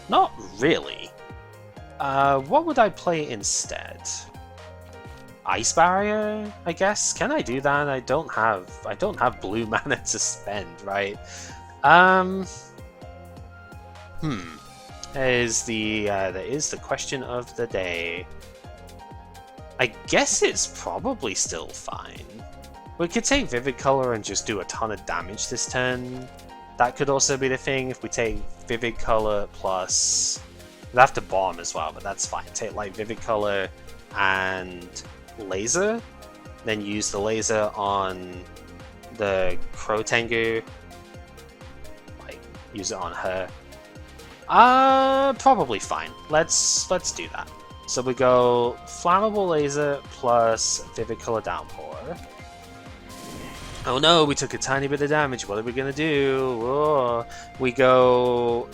Not really. What would I play instead? Ice Barrier, I guess? Can I do that? I don't have blue mana to spend, right? That is the question of the day. I guess it's probably still fine. We could take Vivid Color and just do a ton of damage this turn. That could also be the thing if we take Vivid Color plus... We'd have to bomb as well, but that's fine. Take like Vivid Color and Laser, then use the Laser on the Crow Tengu. Like, use it on her. Probably fine. Let's do that. So we go Flammable Laser plus Vivid Color Downpour. Oh no, we took a tiny bit of damage. What are we gonna do? Whoa. We go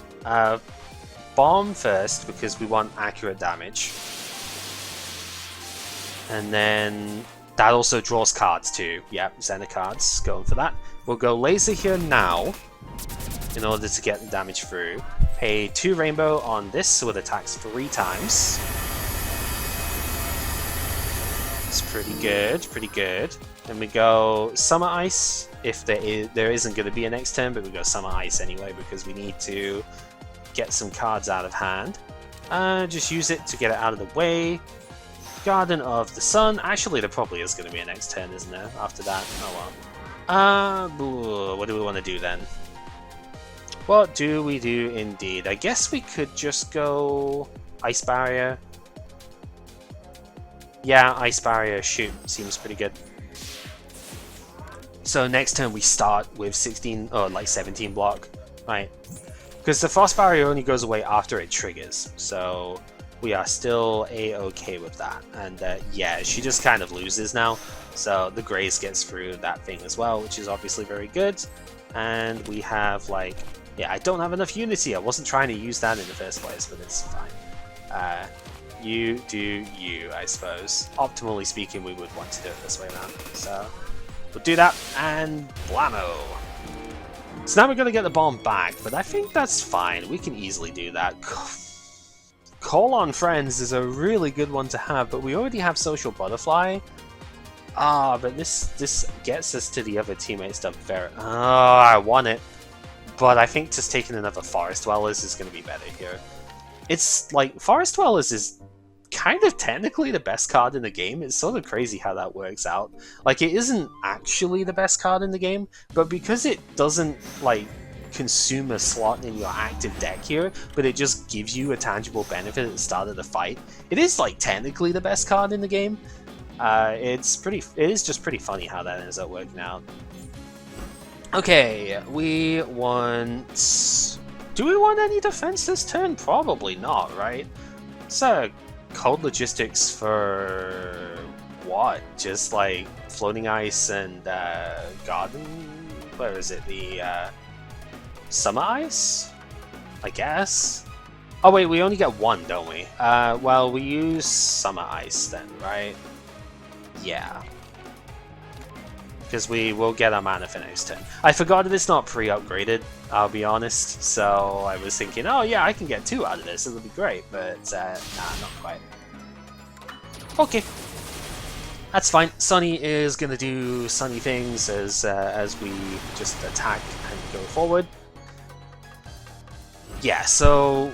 Bomb first because we want accurate damage. And then that also draws cards too. Yep, Xena cards, going for that. We'll go Laser here now in order to get the damage through. Pay 2 Rainbow on this so it attacks 3 times. It's pretty good, pretty good. Then we go Summer Ice if there isn't going to be a next turn, but we go Summer Ice anyway because we need to get some cards out of hand. Just use it to get it out of the way. Garden of the Sun. Actually, there probably is going to be a next turn, isn't there? After that. Oh well. What do we want to do then? What do we do indeed? I guess we could just go Ice Barrier. Yeah, Ice Barrier, shoot, seems pretty good. So next turn we start with 16, or like 17 block, right? Because the Frost Barrier only goes away after it triggers, so we are still a-okay with that. And yeah, she just kind of loses now, so the Grace gets through that thing as well, which is obviously very good. And we have like, yeah, I don't have enough Unity. I wasn't trying to use that in the first place, but it's fine. You do you, I suppose. Optimally speaking, we would want to do it this way around. So we'll do that, and blammo! So now we're going to get the bomb back, but I think that's fine. We can easily do that. Call on Friends is a really good one to have, but we already have Social Butterfly. But this gets us to the other teammate stuff very... Oh, I want it. But I think just taking another Forest Dwellers is going to be better here. It's like, Forest Dwellers is kind of technically the best card in the game. It's sort of crazy how that works out. Like, it isn't actually the best card in the game, but because it doesn't, like, consume a slot in your active deck here, but it just gives you a tangible benefit at the start of the fight, it is, like, technically the best card in the game. It is just pretty funny how that ends up working out. Okay, we want... Do we want any defense this turn? Probably not, right? So, Cold Logistics for... what? Just like Floating Ice and Garden? Where is it? The Summer Ice? I guess? Oh wait, we only get one, don't we? Well, we use Summer Ice then, right? Yeah. because we will get our mana for next turn. I forgot that it's not pre-upgraded, I'll be honest, so I was thinking, oh yeah, I can get 2 out of this, it'll be great, but nah, not quite. Okay. That's fine. Sunny is going to do Sunny things as we just attack and go forward. Yeah, so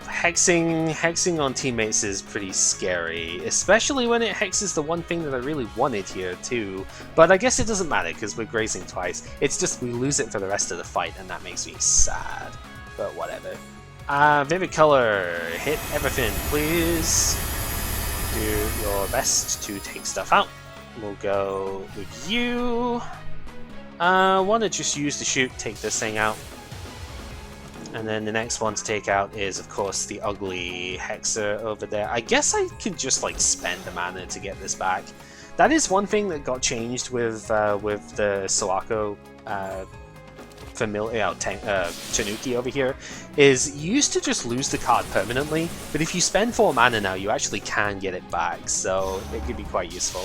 hexing on teammates is pretty scary, especially when it hexes the one thing that I really wanted here too. But I guess it doesn't matter because we're grazing twice. It's just we lose it for the rest of the fight, and that makes me sad. But whatever. Vivid Color, hit everything, please. Do your best to take stuff out. We'll go with you. Want to just use the shoot, take this thing out. And then the next one to take out is, of course, the ugly Hexer over there. I guess I could just, like, spend the mana to get this back. That is one thing that got changed with the Sawako Tanuki over here, is you used to just lose the card permanently, but if you spend 4 mana now, you actually can get it back, so it could be quite useful.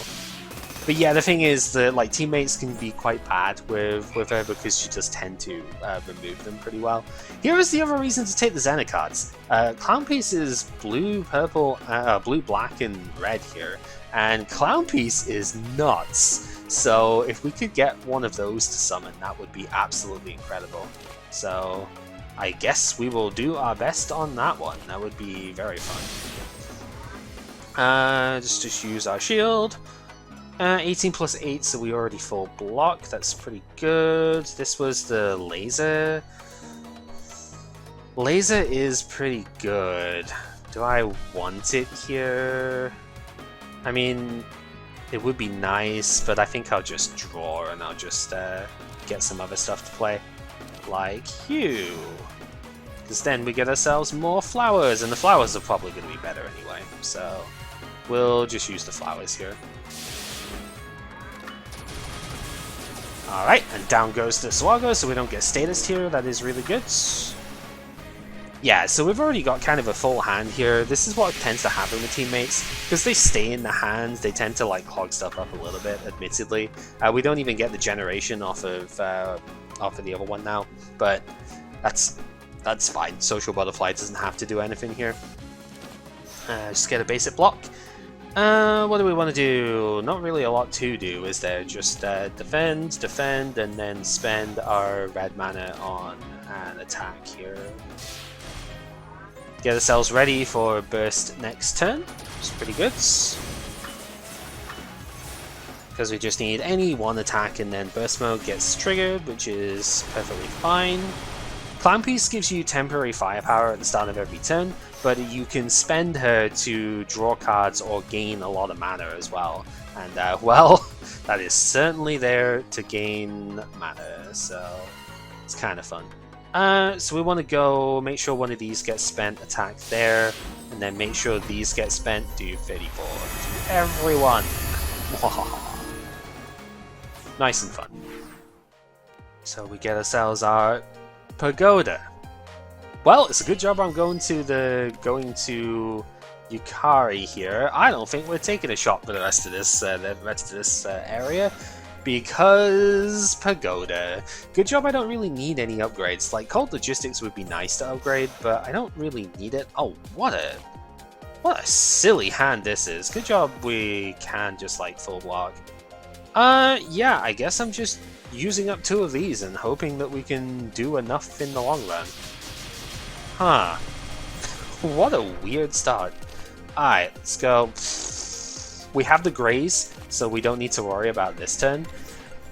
But yeah, the thing is that like teammates can be quite bad with her because she just tend to remove them pretty well. Here is the other reason to take the Xena cards. Clownpiece is blue, purple, blue, black, and red here, and Clownpiece is nuts. So if we could get one of those to summon, that would be absolutely incredible. So I guess we will do our best on that one. That would be very fun. Just use our shield. 18 plus 8, so we already full block. That's pretty good. This was the laser. Laser is pretty good. Do I want it here? I mean, it would be nice, but I think I'll just draw and I'll just get some other stuff to play. Like you. Because then we get ourselves more flowers, and the flowers are probably going to be better anyway. So we'll just use the flowers here. Alright, and down goes the Swago, so we don't get status here. That is really good. Yeah, so we've already got kind of a full hand here. This is what tends to happen with teammates. Because they stay in the hand, they tend to like hog stuff up a little bit, admittedly. We don't even get the generation off of the other one now, but that's fine. Social Butterfly doesn't have to do anything here. Just get a basic block. What do we want to do? Not really a lot to do, is there? Just defend, and then spend our red mana on an attack here. Get ourselves ready for burst next turn, which is pretty good. Because we just need any one attack and then burst mode gets triggered, which is perfectly fine. Clownpiece gives you temporary firepower at the start of every turn, but you can spend her to draw cards or gain a lot of mana as well. And, well, that is certainly there to gain mana, so it's kind of fun. So we want to go make sure one of these gets spent, attack there, and then make sure these get spent, do 34 to everyone. Nice and fun. So we get ourselves our Pagoda. Well, it's a good job I'm going to Yukari here. I don't think we're taking a shot for the rest of this area because Pagoda. Good job I don't really need any upgrades. Like Cold Logistics would be nice to upgrade, but I don't really need it. Oh, what a silly hand this is. Good job we can just like full block. Yeah, I guess I'm just using up 2 of these and hoping that we can do enough in the long run. Huh. What a weird start. Alright, let's go. We have the Graze, so we don't need to worry about this turn.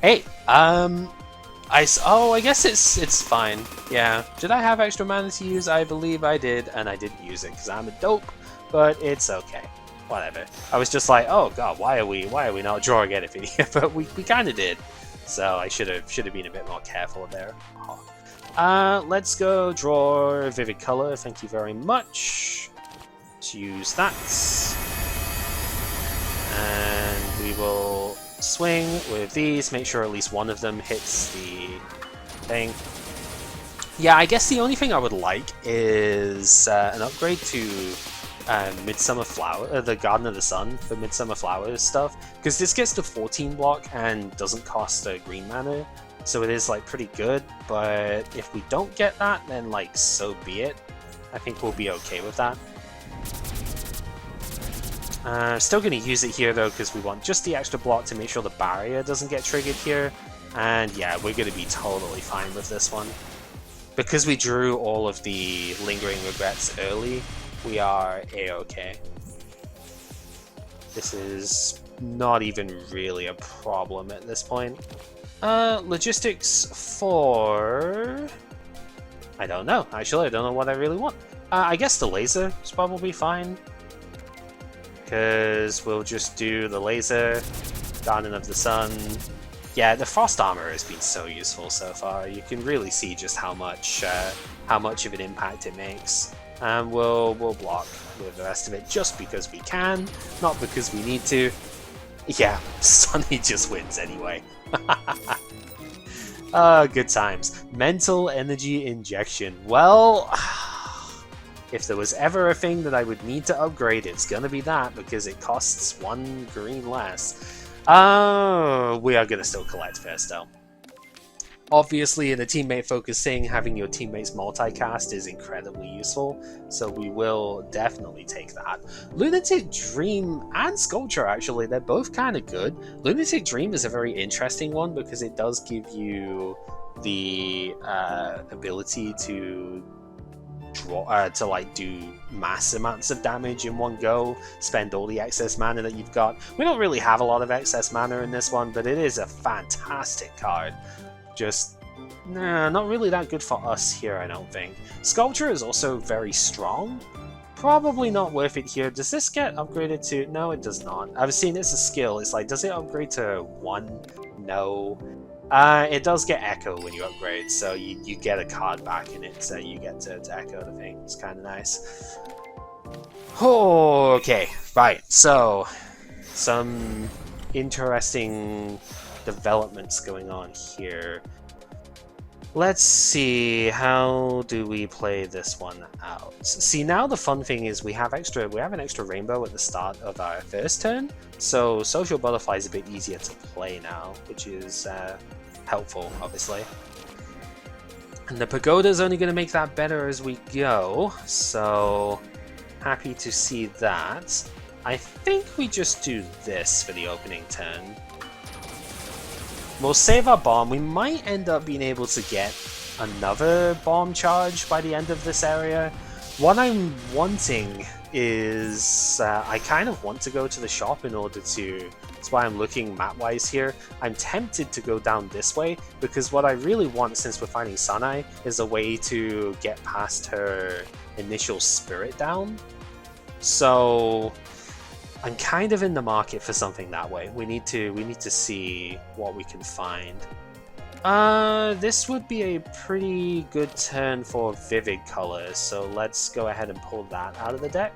Hey, I guess it's fine. Yeah. Did I have extra mana to use? I believe I did, and I didn't use it because I'm a dope, but it's okay. Whatever. I was just like, oh god, why are we not drawing anything here? But we kind of did. So I should have been a bit more careful there. Let's go draw Vivid Color. Thank you very much. Let's use that. And we will swing with these. Make sure at least one of them hits the thing. Yeah, I guess the only thing I would like is an upgrade to Midsummer Flower, the Garden of the Sun for Midsummer Flowers stuff, because this gets the 14 block and doesn't cost a green mana, so it is like pretty good. But if we don't get that, then like so be it. I think we'll be okay with that. Still going to use it here though, because we want just the extra block to make sure the barrier doesn't get triggered here. And yeah, we're going to be totally fine with this one. Because we drew all of the lingering regrets early, we are a-okay. This is not even really a problem at this point. Logistics for... I don't know. Actually, I don't know what I really want. I guess the laser is probably fine. Because we'll just do the laser, Garden of the Sun. Yeah, the Frost Armor has been so useful so far. You can really see just how much of an impact it makes. And we'll block with the rest of it just because we can, not because we need to. Yeah, Sunny just wins anyway. Good times. Mental Energy Injection. Well, if there was ever a thing that I would need to upgrade, it's gonna be that, because it costs 1 green less. We are gonna still collect first though. Obviously, in a teammate-focused thing, having your teammates multicast is incredibly useful, so we will definitely take that. Lunatic Dream and Sculpture, actually, they're both kind of good. Lunatic Dream is a very interesting one because it does give you the ability to draw, to like do mass amounts of damage in one go, spend all the excess mana that you've got. We don't really have a lot of excess mana in this one, but it is a fantastic card. Just, nah, not really that good for us here, I don't think. Sculpture is also very strong. Probably not worth it here. Does this get upgraded to... No, it does not. I've seen it's a skill. It's like, does it upgrade to 1? No. It does get Echo when you upgrade, so you get a card back in it, so you get to echo the thing. It's kind of nice. Oh, okay, right, so some interesting developments going on here. Let's see, how do we play this one out? See, now the fun thing is we have an extra rainbow at the start of our first turn, so Social Butterfly is a bit easier to play now, which is helpful, obviously. And the Pagoda is only going to make that better as we go, so happy to see that. I think we just do this for the opening turn. We'll save our bomb. We might end up being able to get another bomb charge by the end of this area. What I'm wanting is... I kind of want to go to the shop in order to... That's why I'm looking map-wise here. I'm tempted to go down this way, because what I really want, since we're finding Sanai, is a way to get past her initial spirit down. So... I'm kind of in the market for something that way. We need to see what we can find. This would be a pretty good turn for Vivid Colors, so let's go ahead and pull that out of the deck.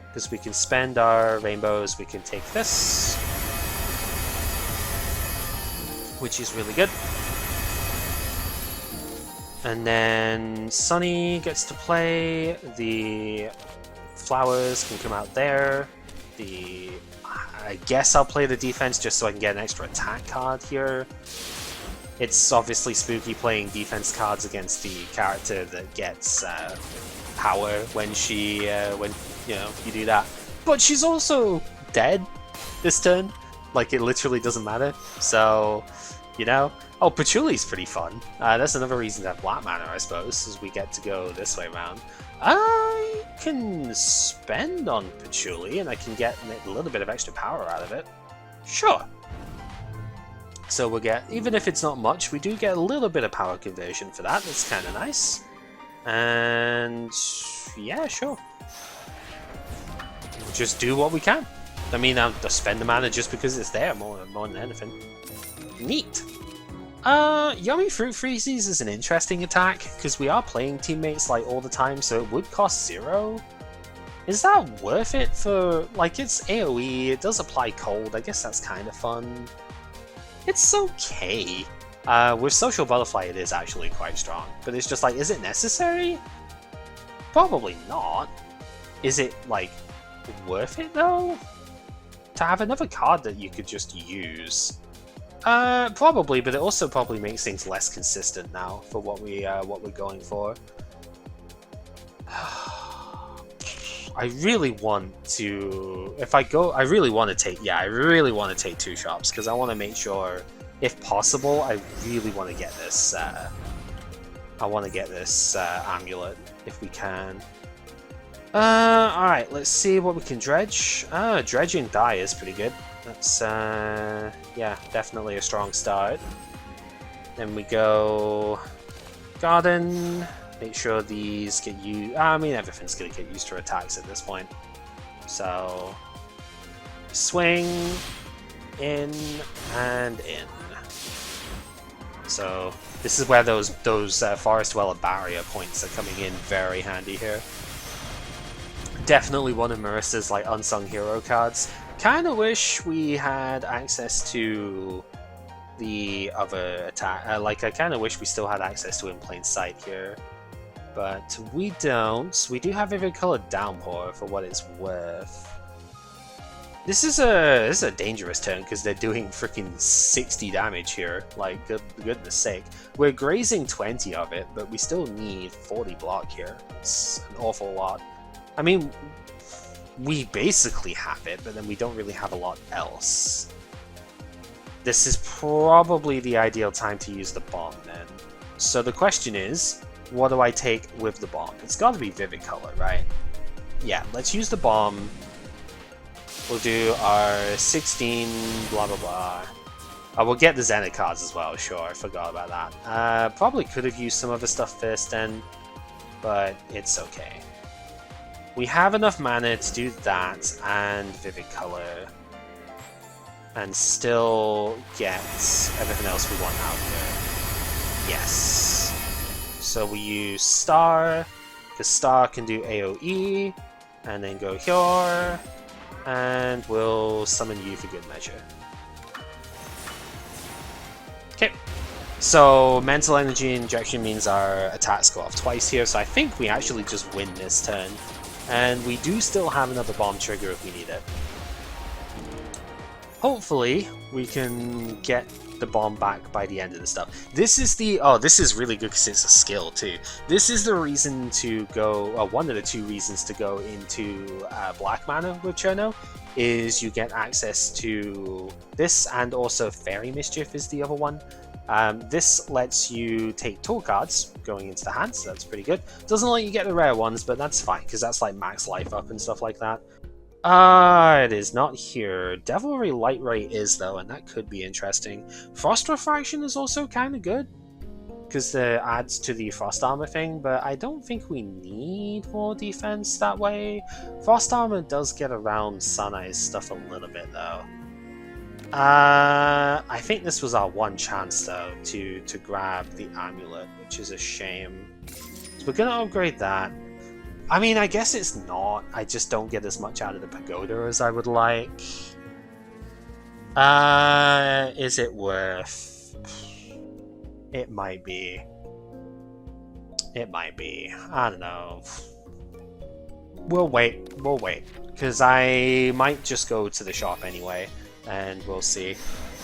Because we can spend our rainbows, we can take this, which is really good. And then Sunny gets to play, the flowers can come out there. I guess I'll play the defense just so I can get an extra attack card here. It's obviously spooky playing defense cards against the character that gets power when when you do that. But she's also dead this turn. Like, it literally doesn't matter. So, Oh, Patchouli's pretty fun. That's another reason to have black mana, I suppose, as we get to go this way around. I can spend on Patchouli, and I can get a little bit of extra power out of it. Sure. So we'll get, even if it's not much, we do get a little bit of power conversion for that. That's kind of nice. And yeah, sure. Just do what we can. I mean, I'll spend the mana just because it's there more than anything. Neat. Yummy Fruit Freezes is an interesting attack, because we are playing teammates like all the time, so it would cost 0. Is that worth it for, like, it's AoE, it does apply cold, I guess that's kind of fun. It's okay. With Social Butterfly it is actually quite strong, but it's just like, is it necessary? Probably not. Is it, like, worth it, though? To have another card that you could just use? Probably, but it also probably makes things less consistent now for what we're going for. I really want to. If I go, I really want to take. Yeah, I really want to take 2 shops because I want to make sure, if possible, I really want to get this. I want to get this amulet if we can. Alright, let's see what we can dredge. Dredging dye is pretty good. That's, yeah, definitely a strong start. Then we go garden. Make sure these get used. I mean, everything's gonna get used to attacks at this point. So, swing, in, and in. So, this is where those Forest Dweller barrier points are coming in very handy here. Definitely one of Marissa's like unsung hero cards. Kind of wish we had access to the other attack. Like I kind of wish we still had access to In Plain Sight here, but we don't. We do have Vivid Colored Downpour for what it's worth. This is a dangerous turn because they're doing freaking 60 damage here. Like goodness sake, we're grazing 20 of it, but we still need 40 block here. It's an awful lot. I mean, we basically have it, but then we don't really have a lot else. This is probably the ideal time to use the bomb then. So the question is, what do I take with the bomb? It's got to be Vivid Color, right? Yeah, let's use the bomb. We'll do our 16 blah blah blah. We'll get the Zenith cards as well, sure, I forgot about that. Probably could have used some other stuff first then, but it's okay. We have enough mana to do that and Vivid Color, and still get everything else we want out here. Yes. So we use Star, because Star can do AoE, and then go here, and we'll summon you for good measure. Okay. So Mental Energy Injection means our attacks go off twice here, so I think we actually just win this turn. And we do still have another bomb trigger if we need it. Hopefully, we can get the bomb back by the end of the stuff. This is the... Oh, this is really good because it's a skill, too. This is the reason to go... one of the 2 reasons to go into Black Mana with Cirno, is you get access to this, and also Fairy Mischief is the other one. This lets you take tool cards going into the hand, so that's pretty good. Doesn't let you get the rare ones, but that's fine, because that's like max life up and stuff like that. It is not here. Devilry Light Ray is, though, and that could be interesting. Frost Refraction is also kind of good, because it adds to the Frost Armor thing, but I don't think we need more defense that way. Frost Armor does get around Sun Eyes stuff a little bit, though. I think this was our one chance, though, to grab the amulet, which is a shame. So we're gonna upgrade that. I mean, I guess it's not. I just don't get as much out of the pagoda as I would like. Is it worth? It might be. It might be. I don't know. We'll wait. We'll wait. Because I might just go to the shop anyway. And we'll see.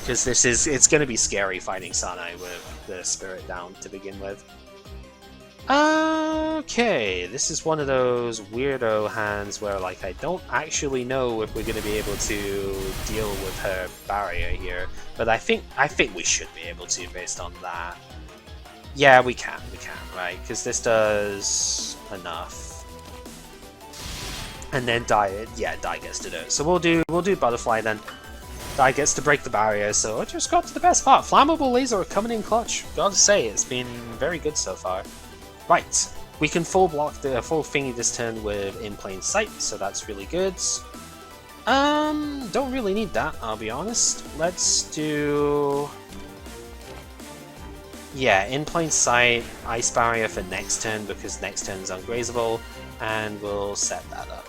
Because it's going to be scary fighting Sanai with the spirit down to begin with. Okay, this is one of those weirdo hands where, like, I don't actually know if we're going to be able to deal with her barrier here. But I think we should be able to, based on that. Yeah, we can, right? Because this does enough. And then Dye gets to do it. So we'll do Butterfly then. Dye gets to break the barrier, so I just got to the best part. Flammable Laser coming in clutch. Gotta say, it's been very good so far. Right, we can full thingy this turn with In Plain Sight, so that's really good. Don't really need that, I'll be honest. Let's do... Yeah, In Plain Sight, Ice Barrier for next turn, because next turn is ungrazable, and we'll set that up.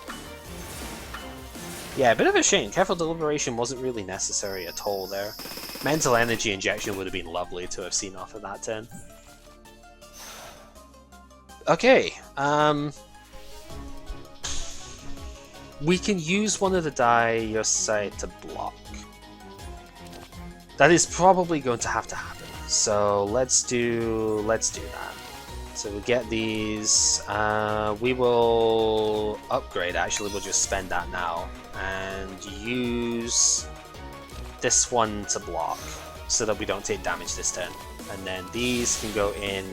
Yeah, a bit of a shame. Careful Deliberation wasn't really necessary at all there. Mental Energy Injection would have been lovely to have seen off of that turn. we can use one of the die your side to block. That is probably going to happen. So let's do that. So we get these. We will upgrade. Actually, we'll just spend that now and use this one to block, so that we don't take damage this turn. And then these can go in,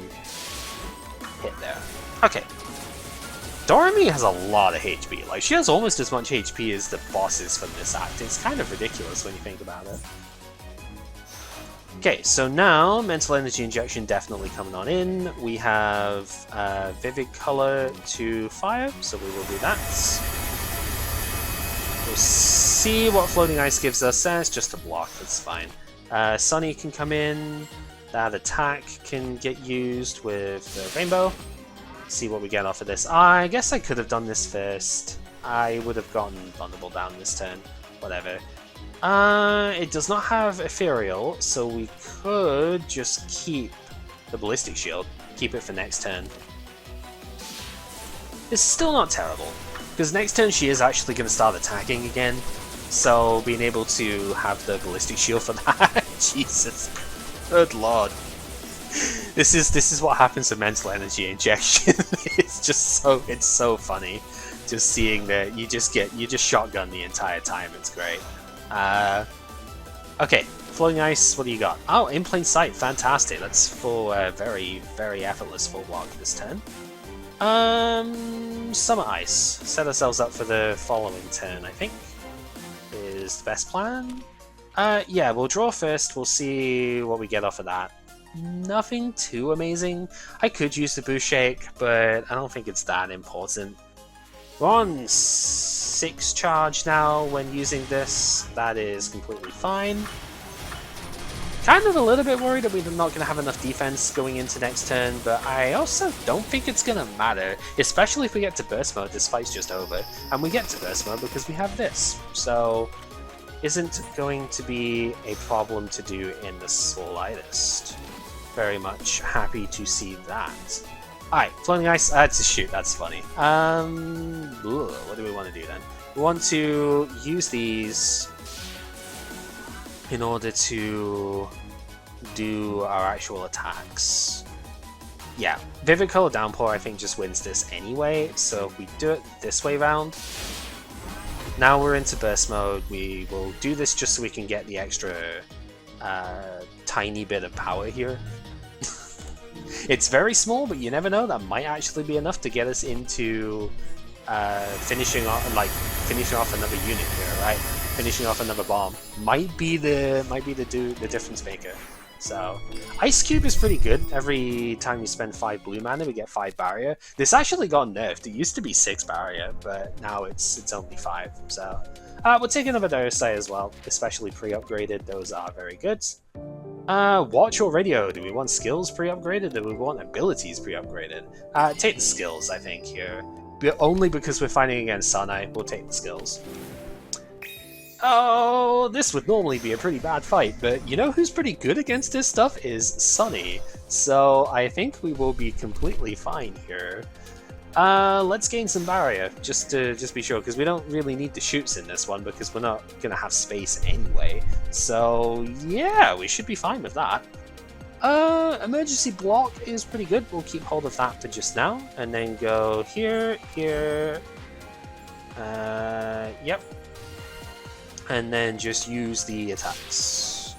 hit there. Okay. Doremi has a lot of HP. Like, she has almost as much HP as the bosses from this act. It's kind of ridiculous when you think about it. Okay, so now Mental Energy Injection definitely coming on in. We have Vivid Color to fire, so we will do that. We'll see what Floating Ice gives us. It's just a block, that's fine. Sunny can come in. That attack can get used with the Rainbow. See what we get off of this. I guess I could have done this first. I would have gotten Vulnerable down this turn. Whatever. It does not have Ethereal, so we could just keep the Ballistic Shield. Keep it for next turn. It's still not terrible, because next turn she is actually going to start attacking again, so being able to have the Ballistic Shield for that, Jesus, good lord. This is what happens to Mental Energy Injection. It's so funny, just seeing that you just shotgun the entire time. It's great. Okay, Floating Ice, what do you got? Oh, In Plain Sight, fantastic. That's full, very, very effortless full block this turn. Summer Ice. Set ourselves up for the following turn, I think, is the best plan. Yeah, we'll draw first, we'll see what we get off of that. Nothing too amazing. I could use the Boost Shake, but I don't think it's that important. We're on 6 charge now when using this. That is completely fine. Kind of a little bit worried that we're not going to have enough defense going into next turn, but I also don't think it's going to matter, especially if we get to burst mode. This fight's just over, and we get to burst mode because we have this, so isn't going to be a problem to do in the slightest. Very much happy to see that. Alright, Floating Ice, to shoot, that's funny. What do we want to do then? We want to use these in order to do our actual attacks. Yeah, Vivid Color Downpour I think just wins this anyway, so if we do it this way round, now we're into burst mode. We will do this just so we can get the extra tiny bit of power here. It's very small, but you never know, that might actually be enough to get us into finishing off another unit here, right? Finishing off another bomb might be the difference maker. So Ice Cube is pretty good. Every time you spend 5 blue mana, we get 5 barrier. This actually got nerfed. It used to be 6 barrier, but now it's only 5. So we'll take another Diosite as well, especially pre-upgraded. Those are very good. Watch or radio? Do we want skills pre-upgraded? Do we want abilities pre-upgraded? Take the skills, I think, here. But only because we're fighting against Sunai, we'll take the skills. Oh, this would normally be a pretty bad fight, but you know who's pretty good against this stuff is Sunny. So I think we will be completely fine here. Let's gain some barrier, just to be sure, because we don't really need the shoots in this one, because we're not going to have space anyway. So yeah, we should be fine with that. Emergency block is pretty good. We'll keep hold of that for just now, and then go here, here, yep. And then just use the attacks.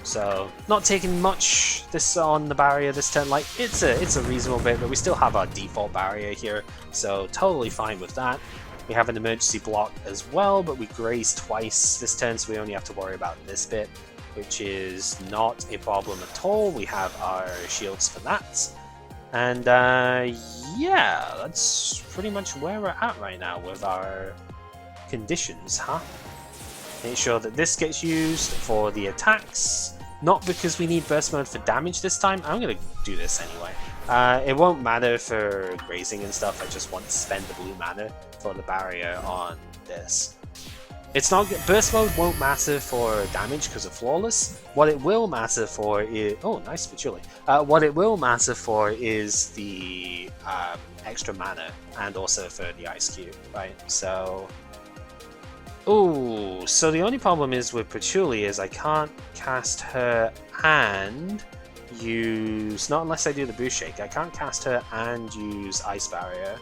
So, not taking much this on the barrier this turn. Like, it's a reasonable bit, but we still have our default barrier here, so totally fine with that. We have an emergency block as well, but we graze twice this turn, so we only have to worry about this bit, which is not a problem at all. We have our shields for that. And yeah, that's pretty much where we're at right now with our conditions, huh? Make sure that this gets used for the attacks, not because we need burst mode for damage this time. I'm gonna do this anyway. It won't matter for grazing and stuff. I just want to spend the blue mana for the barrier on this. It's not burst mode won't matter for damage because of flawless. What it will matter for is nice patchouli. What it will matter for is the extra mana and also for the ice cube, right? So, so the only problem is with patchouli is I can't cast her and use, not unless I do the boost shake. I can't cast her and use ice barrier,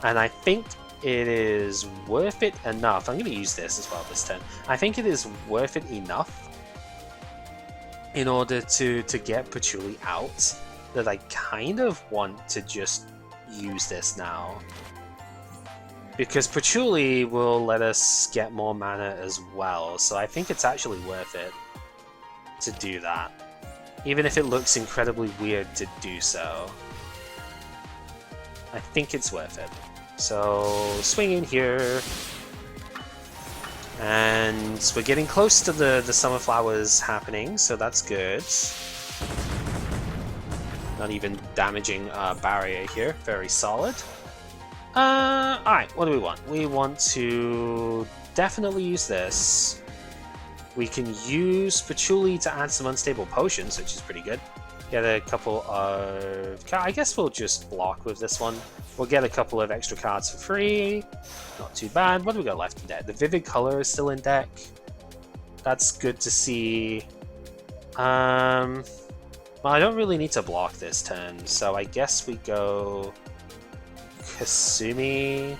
and I think it is worth it enough. I'm going to use this as well this turn. I think it is worth it enough in order to get patchouli out that I kind of want to just use this now. Because patchouli will let us get more mana as well, so I think it's actually worth it to do that. Even if it looks incredibly weird to do so. I think it's worth it. So, swing in here, and we're getting close to the Summer Flowers happening, so that's good. Not even damaging our barrier here, very solid. Alright, what do we want? We want to definitely use this. We can use patchouli to add some unstable potions, which is pretty good. Get a couple of... I guess we'll just block with this one. We'll get a couple of extra cards for free. Not too bad. What do we got left in deck? The Vivid Color is still in deck. That's good to see. Well, I don't really need to block this turn, so I guess we go Kasumi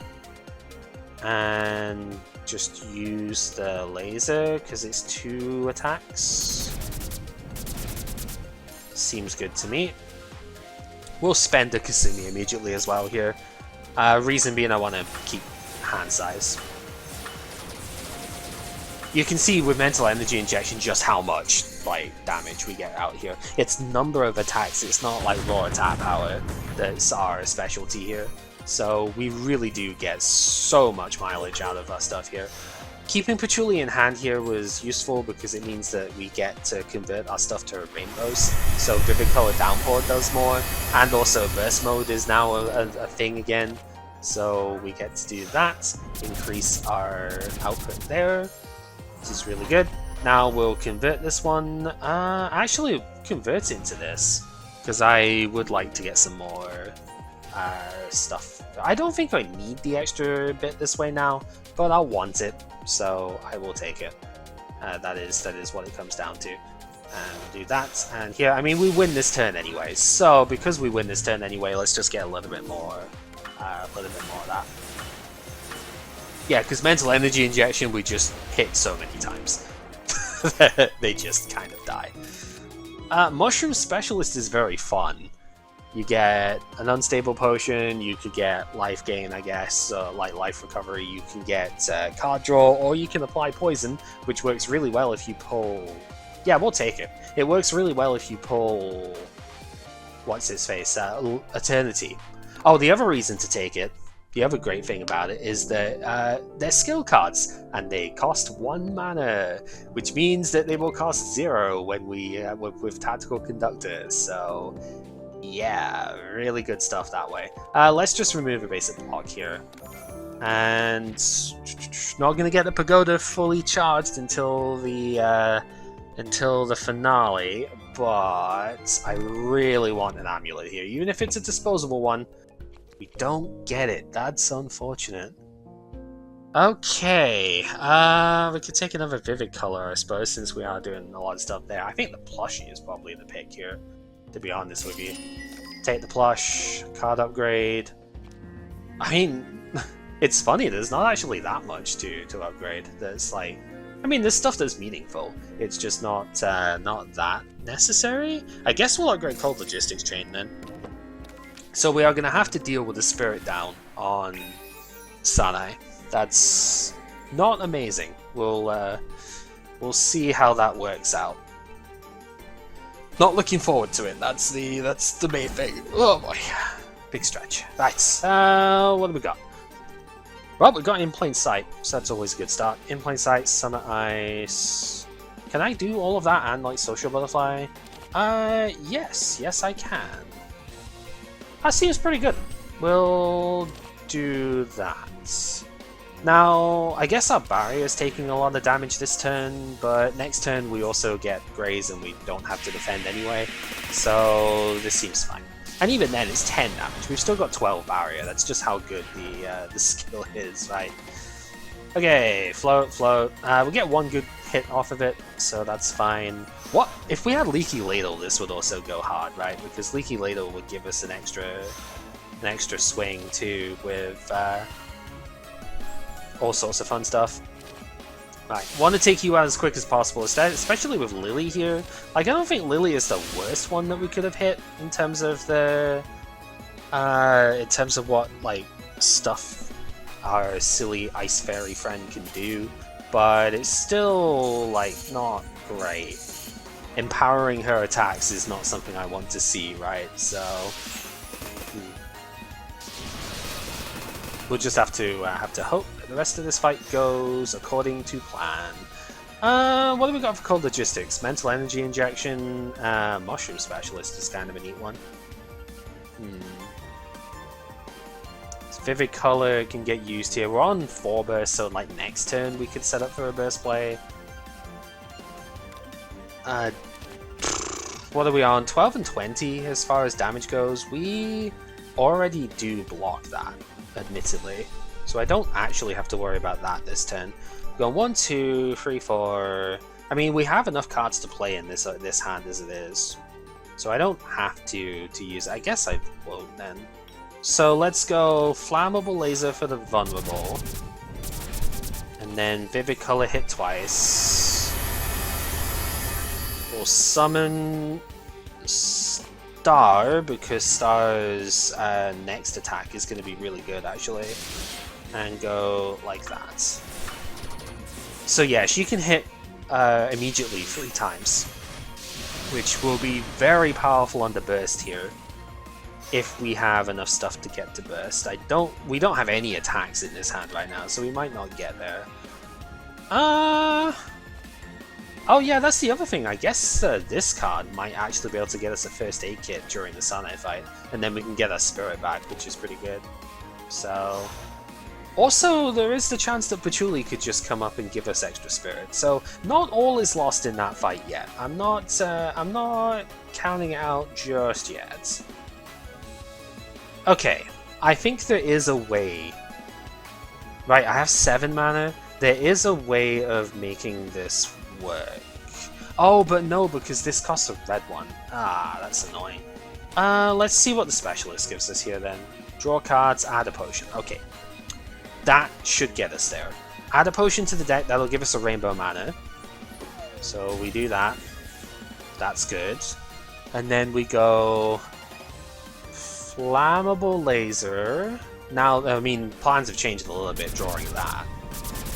and just use the laser because it's 2 attacks. Seems good to me. We'll spend a Kasumi immediately as well here. Reason being I want to keep hand size. You can see with Mental Energy Injection just how much damage we get out here. It's number of attacks, it's not like raw attack power that's our specialty here. So we really do get so much mileage out of our stuff here. Keeping Patchouli in hand here was useful because it means that we get to convert our stuff to rainbows. So Vivid Color Downpour does more, and also Burst Mode is now a thing again. So we get to do that, increase our output there, which is really good. Now we'll convert this one, actually convert it into this, because I would like to get some more stuff. I don't think I need the extra bit this way now, but I'll want it, so I will take it. That is what it comes down to. And we'll do that, and here, I mean, we win this turn anyway, so because we win this turn anyway, let's just get a little bit more of that. Yeah, because Mental Energy Injection, we just hit so many times. They just kind of die. Mushroom Specialist is very fun. You get an unstable potion, you could get life gain, I guess, like life recovery, you can get card draw, or you can apply poison, which works really well if you pull... Yeah, we'll take it. It works really well if you pull... What's his face? Eternity. Oh, the other reason to take it, the other great thing about it is that they're skill cards, and they cost 1 mana, which means that they will cost 0 when we with Tactical Conductor, so... Yeah, really good stuff that way. Let's just remove a basic block here. And not gonna get the pagoda fully charged until the finale, but I really want an amulet here. Even if it's a disposable one, we don't get it. That's unfortunate. Okay, we could take another Vivid Color, I suppose, since we are doing a lot of stuff there. I think the plushie is probably the pick here, to be honest with you. Take the plush, card upgrade. I mean, it's funny, there's not actually that much to upgrade. There's like, I mean, there's stuff that's meaningful. It's just not that necessary. I guess we'll upgrade Cold Logistics Chain then. So we are going to have to deal with the Spirit Down on Sanai. That's not amazing. We'll see how that works out. Not looking forward to it. That's the main thing. Oh boy, big stretch. Right. What have we got? Well, we got In Plain Sight, so that's always a good start. In Plain Sight, Summer Ice. Can I do all of that and like Social Butterfly? Yes, I can. That seems pretty good. We'll do that. Now, I guess our barrier is taking a lot of damage this turn, but next turn we also get Graze and we don't have to defend anyway, so this seems fine. And even then it's 10 damage, we've still got 12 barrier, that's just how good the skill is, right? Okay, float, float. We get one good hit off of it, so that's fine. What? If we had Leaky Ladle, this would also go hard, right? Because Leaky Ladle would give us an extra swing too, with all sorts of fun stuff. Right, want to take you out as quick as possible, especially with Lily here. Like, I don't think Lily is the worst one that we could have hit in terms of the, what like stuff our silly ice fairy friend can do, but it's still like not great. Empowering her attacks is not something I want to see, right? So we'll just have to hope that the rest of this fight goes according to plan. What do we got for cold logistics? Mental energy injection, mushroom specialist is kind of a neat one. Vivid color can get used here. We're on 4 bursts, so like next turn we could set up for a burst play. What are we on? 12 and 20 as far as damage goes. We already do block that, admittedly. So I don't actually have to worry about that this turn. We've got 1, 2, 3, 4. I mean, we have enough cards to play in this hand as it is. So I don't have to use it. I guess I won't then. So let's go Flammable Laser for the vulnerable. And then Vivid Color hit twice. We'll summon Star, because Star's next attack is going to be really good actually. And go like that. So yeah, she can hit immediately 3 times. Which will be very powerful under burst here. If we have enough stuff to get to burst. We don't have any attacks in this hand right now, so we might not get there. Oh yeah, that's the other thing. I guess this card might actually be able to get us a first aid kit during the Sanai fight, and then we can get our spirit back, which is pretty good. So, also there is the chance that Patchouli could just come up and give us extra spirit. So not all is lost in that fight yet. I'm not counting it out just yet. Okay, I think there is a way. Right, I have 7 mana. There is a way of making this work. Oh, but no, because this costs a red one. Ah, that's annoying. Let's see what the specialist gives us here then. Draw cards, add a potion. Okay. That should get us there. Add a potion to the deck, that'll give us a rainbow mana. So we do that. That's good. And then we go Flammable Laser. Now, I mean, plans have changed a little bit drawing that.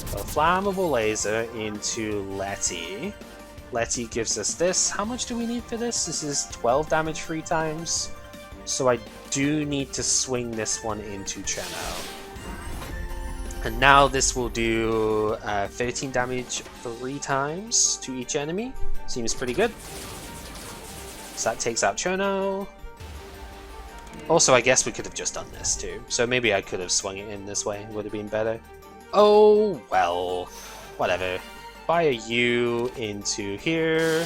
So Flammable Laser into Letty. Letty gives us this. How much do we need for this? This is 12 damage 3 times. So I do need to swing this one into Cheno. And now this will do 13 damage 3 times to each enemy. Seems pretty good. So that takes out Cheno. Also, I guess we could have just done this too. So maybe I could have swung it in this way. Would have been better. Oh, well. Whatever. Fire you into here.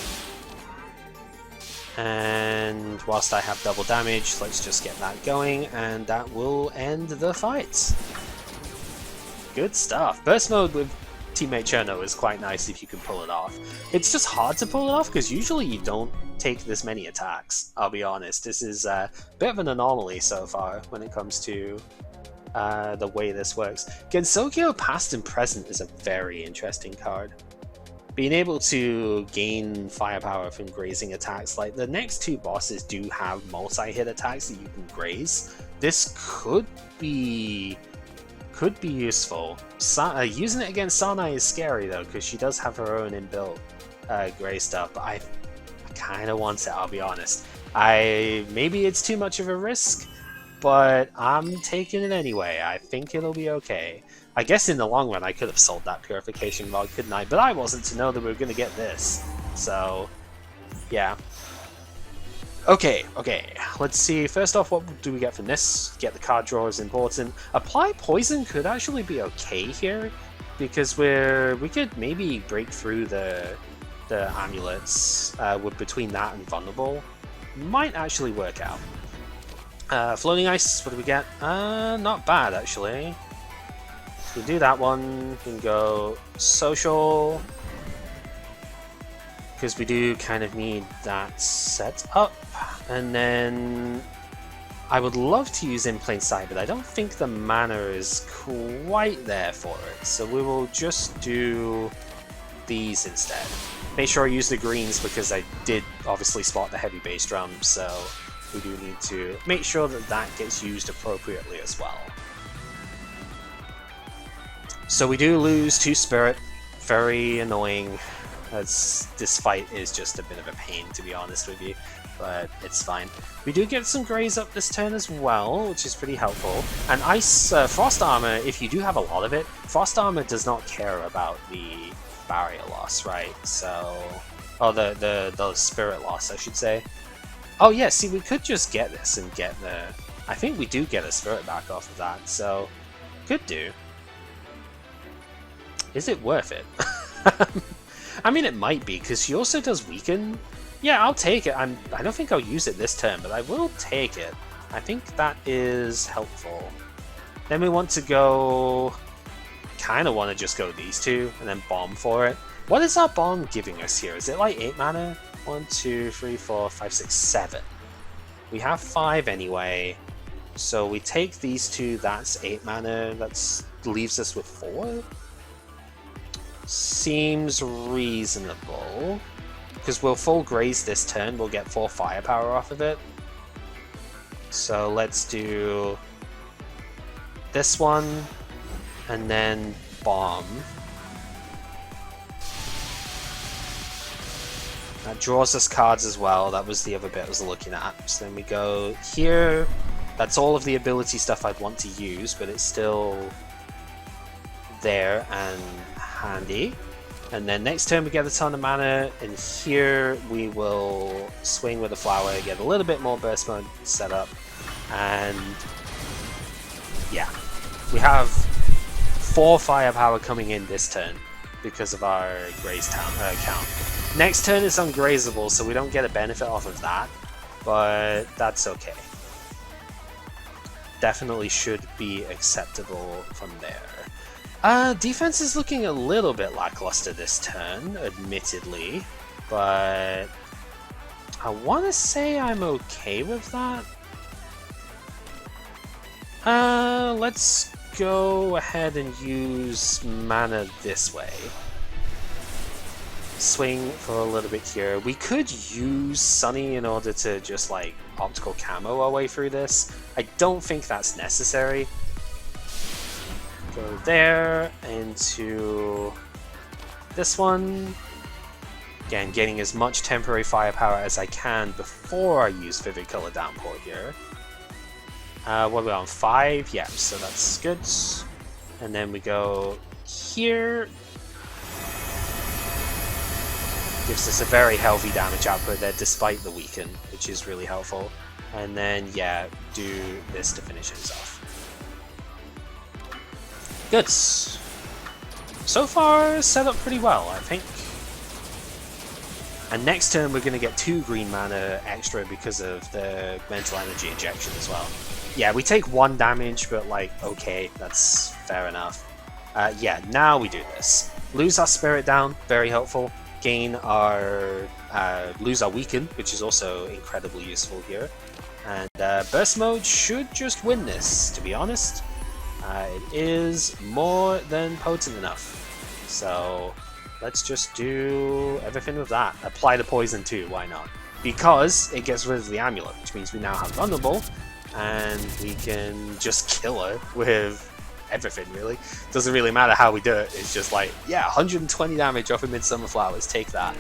And whilst I have double damage, let's just get that going. And that will end the fight. Good stuff. Burst mode with teammate Cherno is quite nice if you can pull it off. It's just hard to pull it off because usually you don't take this many attacks, I'll be honest. This is a bit of an anomaly so far when it comes to the way this works. Gensokyo Past and Present is a very interesting card. Being able to gain firepower from grazing attacks, like the next 2 bosses do have multi-hit attacks that you can graze. This could be useful. Using it against Sanai is scary though, because she does have her own inbuilt graze stuff, but I kind of want it, I'll be honest. Maybe it's too much of a risk, but I'm taking it anyway. I think it'll be okay. I guess in the long run I could have sold that Purification Rod, couldn't I? But I wasn't to know that we were going to get this. So, yeah. Okay, let's see. First off, what do we get from this? Get the card draw is important. Apply poison could actually be okay here, because we could maybe break through the amulets with between that and vulnerable. Might actually work out. Floating ice, what do we get? Not bad actually. We do that one. We can go social, because we do kind of need that set up. And then I would love to use In Plain Sight, but I don't think the mana is quite there for it. So we will just do these instead. Make sure I use the greens because I did obviously spot the heavy bass drum, so we do need to make sure that that gets used appropriately as well. So we do lose 2 spirit, very annoying. This fight is just a bit of a pain, to be honest with you, but it's fine. We do get some grays up this turn as well, which is pretty helpful. And frost armor, if you do have a lot of it, frost armor does not care about the barrier loss, right? So, the spirit loss, I should say. Oh yeah, see, we could just get this and get the. I think we do get a spirit back off of that, so could do. Is it worth it? I mean, it might be, because she also does weaken. Yeah, I'll take it. I don't think I'll use it this turn, but I will take it. I think that is helpful. Then we want to go... kind of want to just go these two, and then bomb for it. What is our bomb giving us here? Is it like 8 mana? 1, 2, 3, 4, 5, 6, 7. We have 5 anyway. So we take these two, that's 8 mana. That leaves us with 4? Seems reasonable, because we'll full graze this turn, we'll get 4 firepower off of it. So let's do this one, and then bomb. That draws us cards as well, that was the other bit I was looking at. So then we go here, that's all of the ability stuff I'd want to use, but it's still there and handy. And then next turn we get a ton of mana, and here we will swing with a flower, get a little bit more burst mode set up, and yeah, we have 4 firepower coming in this turn because of our graze count. Next turn is ungrazable, so we don't get a benefit off of that, but that's okay. Definitely should be acceptable from there. Defense is looking a little bit lackluster this turn, admittedly, but I want to say I'm okay with that. Let's go ahead and use mana this way. Swing for a little bit here. We could use Sunny in order to just like optical camo our way through this. I don't think that's necessary. Go there, into this one. Again, getting as much temporary firepower as I can before I use Vivid Color Downpour here. What are we on? 5? Yeah, so that's good. And then we go here. Gives us a very healthy damage output there despite the weaken, which is really helpful. And then, yeah, do this to finish it off. Good. So far, set up pretty well, I think. And next turn, we're going to get 2 green mana extra because of the mental energy injection as well. Yeah, we take 1 damage, but like, okay, that's fair enough. Yeah, now we do this. Lose our spirit down, very helpful. Gain our, lose our weaken, which is also incredibly useful here. And burst mode should just win this, to be honest. It is more than potent enough. So let's just do everything with that. Apply the poison too, why not? Because it gets rid of the amulet, which means we now have vulnerable, and we can just kill her with everything, really. Doesn't really matter how we do it, it's just like, yeah, 120 damage off of Midsummer Flowers, take that.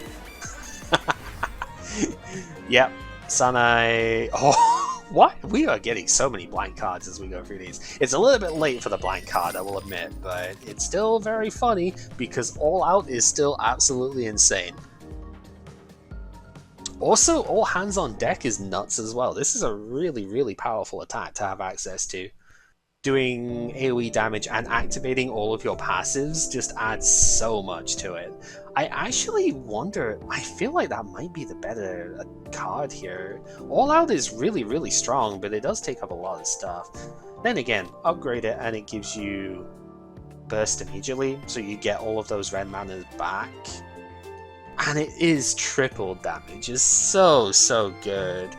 Yep, Sanai... Oh, what? We are getting so many blank cards as we go through these. It's a little bit late for the blank card, I will admit, but it's still very funny because All Out is still absolutely insane. Also, all hands on deck is nuts as well. This is a really, really powerful attack to have access to. Doing AoE damage and activating all of your passives just adds so much to it. I actually wonder, I feel like that might be the better card here. All Out is really, really strong, but it does take up a lot of stuff. Then again, upgrade it and it gives you burst immediately, so you get all of those red manas back. And it is triple damage. It's so, so good.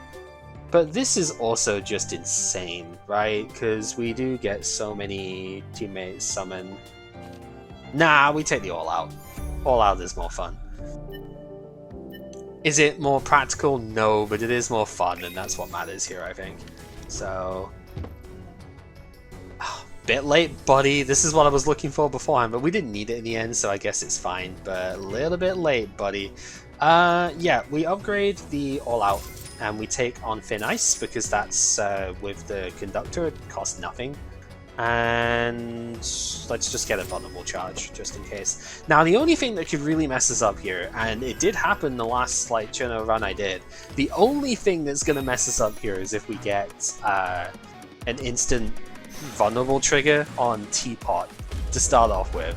But this is also just insane, right? Because we do get so many teammates summon. Nah, we take the All Out. All Out is more fun. Is it more practical? No, but it is more fun, and that's what matters here, I think. So... bit late, buddy. This is what I was looking for beforehand, but we didn't need it in the end, so I guess it's fine. But a little bit late, buddy. Yeah, we upgrade the All Out. And we take on Thin Ice because that's with the conductor, it costs nothing. And let's just get a vulnerable charge just in case. Now, the only thing that could really mess us up here, and it did happen the last Cirno run I did, the only thing that's going to mess us up here is if we get an instant vulnerable trigger on Teapot to start off with.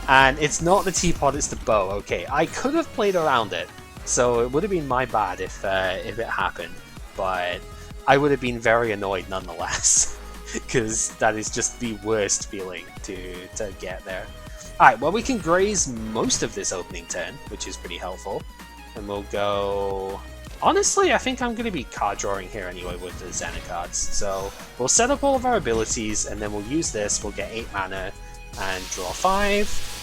And it's not the Teapot, it's the bow. Okay, I could have played around it. So it would have been my bad if it happened, but I would have been very annoyed nonetheless, because that is just the worst feeling to get there. Alright, well we can graze most of this opening turn, which is pretty helpful, and we'll go... Honestly, I think I'm going to be card drawing here anyway with the Xena cards, so we'll set up all of our abilities, and then we'll use this, we'll get 8 mana, and draw 5.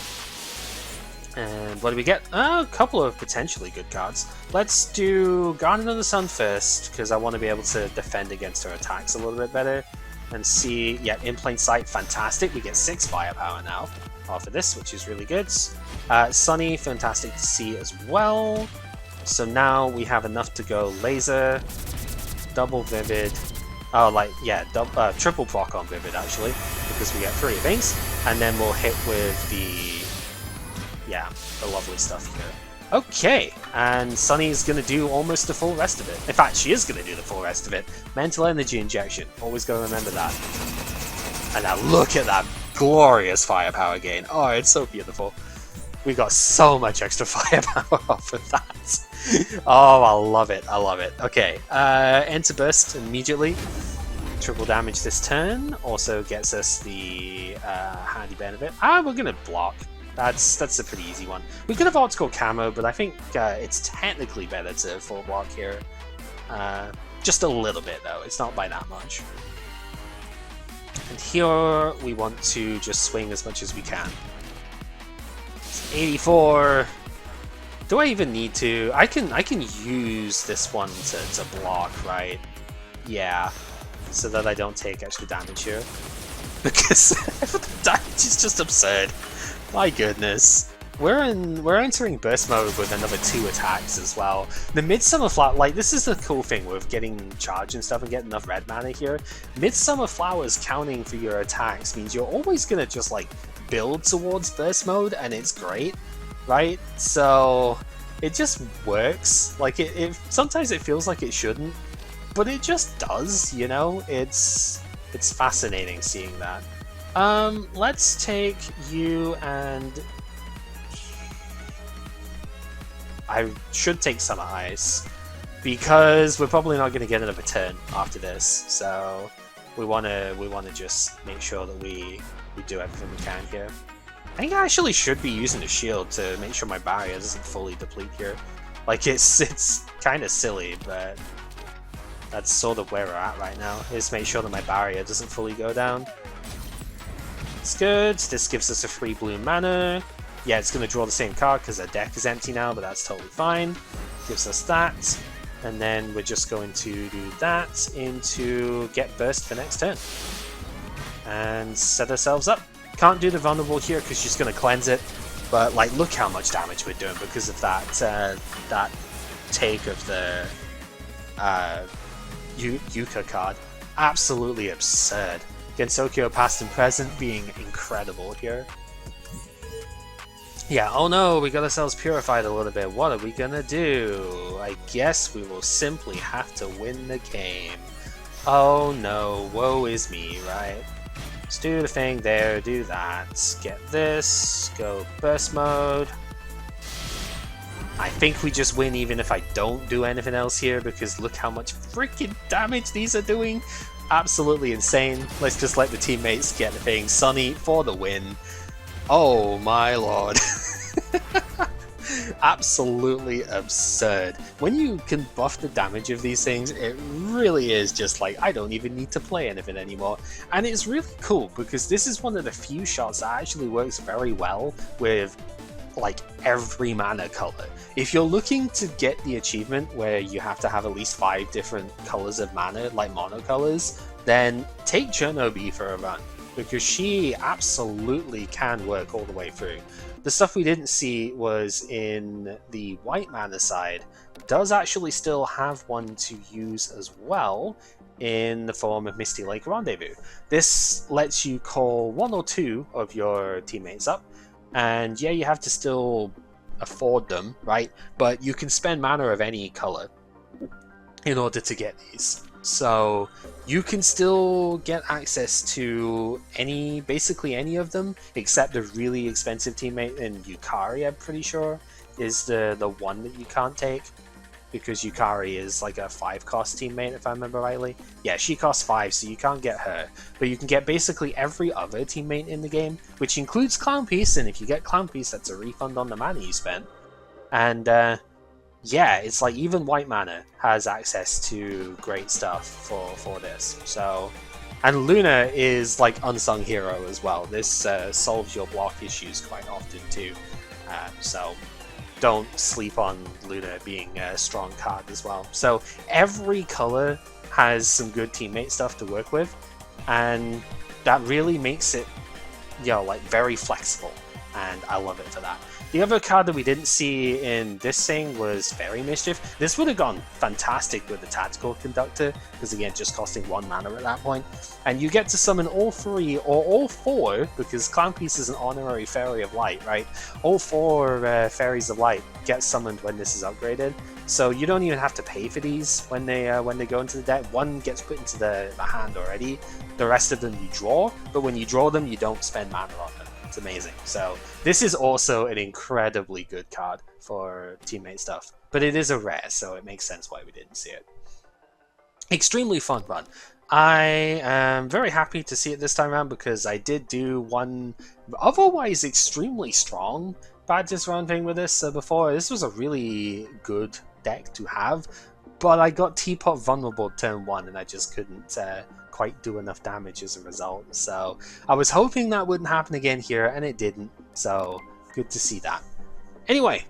And what do we get? A couple of potentially good cards. Let's do Guardian of the Sun first, because I want to be able to defend against her attacks a little bit better. And see, yeah, in plain sight, fantastic. We get 6 firepower now off of this, which is really good. Sunny, fantastic to see as well. So now we have enough to go Laser, Double Vivid, triple proc on Vivid actually, because we get 3 of things. And then we'll hit with the lovely stuff here. Okay, and Sunny's going to do almost the full rest of it. In fact, she is going to do the full rest of it. Mental Energy Injection. Always got to remember that. And now look at that glorious firepower gain. Oh, it's so beautiful. We got so much extra firepower off of that. Oh, I love it. I love it. Okay, Enter Burst immediately. Triple damage this turn. Also gets us the handy benefit. We're going to block. That's a pretty easy one. We could have optical camo, but I think it's technically better to full block here. Just a little bit though, it's not by that much. And here we want to just swing as much as we can. It's 84. Do I even need to? I can use this one to block, right? Yeah, so that I don't take extra damage here. Because the damage is just absurd. My goodness. We're entering burst mode with another 2 attacks as well. The Midsummer Flower, like, this is the cool thing with getting charge and stuff and getting enough red mana here. Midsummer Flowers counting for your attacks means you're always gonna just like build towards burst mode, and it's great, right? So it just works. Like it sometimes it feels like it shouldn't, but it just does, you know? It's fascinating seeing that. Let's take you and... I should take Summer Ice, because we're probably not going to get another turn after this, so we want to just make sure that we do everything we can here. I think I actually should be using a shield to make sure my barrier doesn't fully deplete here. Like, it's kind of silly, but that's sort of where we're at right now, is make sure that my barrier doesn't fully go down. It's good. This gives us a free blue mana. Yeah, it's going to draw the same card because our deck is empty now, but that's totally fine. Gives us that. And then we're just going to do that into get burst for next turn. And set ourselves up. Can't do the vulnerable here because she's going to cleanse it. But like, look how much damage we're doing because of that that take of the Yuka card. Absolutely absurd. Gensokyo past and present being incredible here. Yeah, oh no, we got ourselves purified a little bit. What are we gonna do? I guess we will simply have to win the game. Oh no, woe is me, right? Let's do the thing there, do that. Get this, go burst mode. I think we just win even if I don't do anything else here, because look how much freaking damage these are doing. Absolutely insane. Let's just let the teammates get the thing. Sunny for the win. Oh my lord. Absolutely absurd. When you can buff the damage of these things, it really is just like, I don't even need to play anything anymore. And it's really cool because this is one of the few shots that actually works very well with like every mana color. If you're looking to get the achievement where you have to have at least 5 different colors of mana, like monocolors, then take Cirno B for a run, because she absolutely can work all the way through. The stuff we didn't see was in the white mana side, does actually still have one to use as well in the form of Misty Lake Rendezvous. This lets you call 1 or 2 of your teammates up, and yeah, you have to still afford them, right? But you can spend mana of any color in order to get these. So you can still get access to basically any of them, except a really expensive teammate, and Yukari, I'm pretty sure, is the one that you can't take, because Yukari is like a 5-cost teammate, if I remember rightly. Yeah, she costs 5, so you can't get her. But you can get basically every other teammate in the game, which includes Clown Piece, and if you get Clown Piece, that's a refund on the mana you spent. And yeah, it's like even white mana has access to great stuff for this. So, and Luna is like unsung hero as well. This solves your block issues quite often too. So don't sleep on Luna being a strong card as well. So every color has some good teammate stuff to work with, and that really makes it, you know, like very flexible, and I love it for that. The other card that we didn't see in this thing was Fairy Mischief. This would have gone fantastic with the Tactical Conductor, because again, just costing 1 mana at that point. And you get to summon all 3, or all 4, because Clown Piece is an honorary Fairy of Light, right? All 4 Fairies of Light get summoned when this is upgraded. So you don't even have to pay for these when they go into the deck. One gets put into the hand already. The rest of them you draw, but when you draw them, you don't spend mana on them. It's amazing. So this is also an incredibly good card for teammate stuff, but it is a rare, so it makes sense why we didn't see it. Extremely fun run. I am very happy to see it this time around, because I did do one otherwise extremely strong badges run thing with this before. This was a really good deck to have, but I got Teapot vulnerable turn 1 and I just couldn't quite do enough damage as a result. So I was hoping that wouldn't happen again here, and it didn't. So good to see that. Anyway,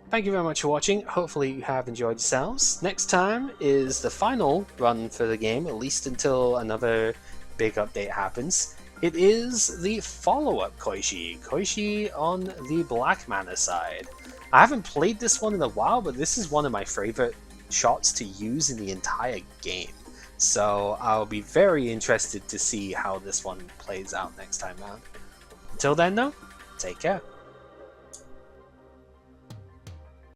thank you very much for watching. Hopefully you have enjoyed yourselves. Next time is the final run for the game, at least until another big update happens. It is the follow-up Koishi on the black mana side. I haven't played this one in a while, but this is one of my favorite shots to use in the entire game. So I'll be very interested to see how this one plays out next time around. Until then though, take care.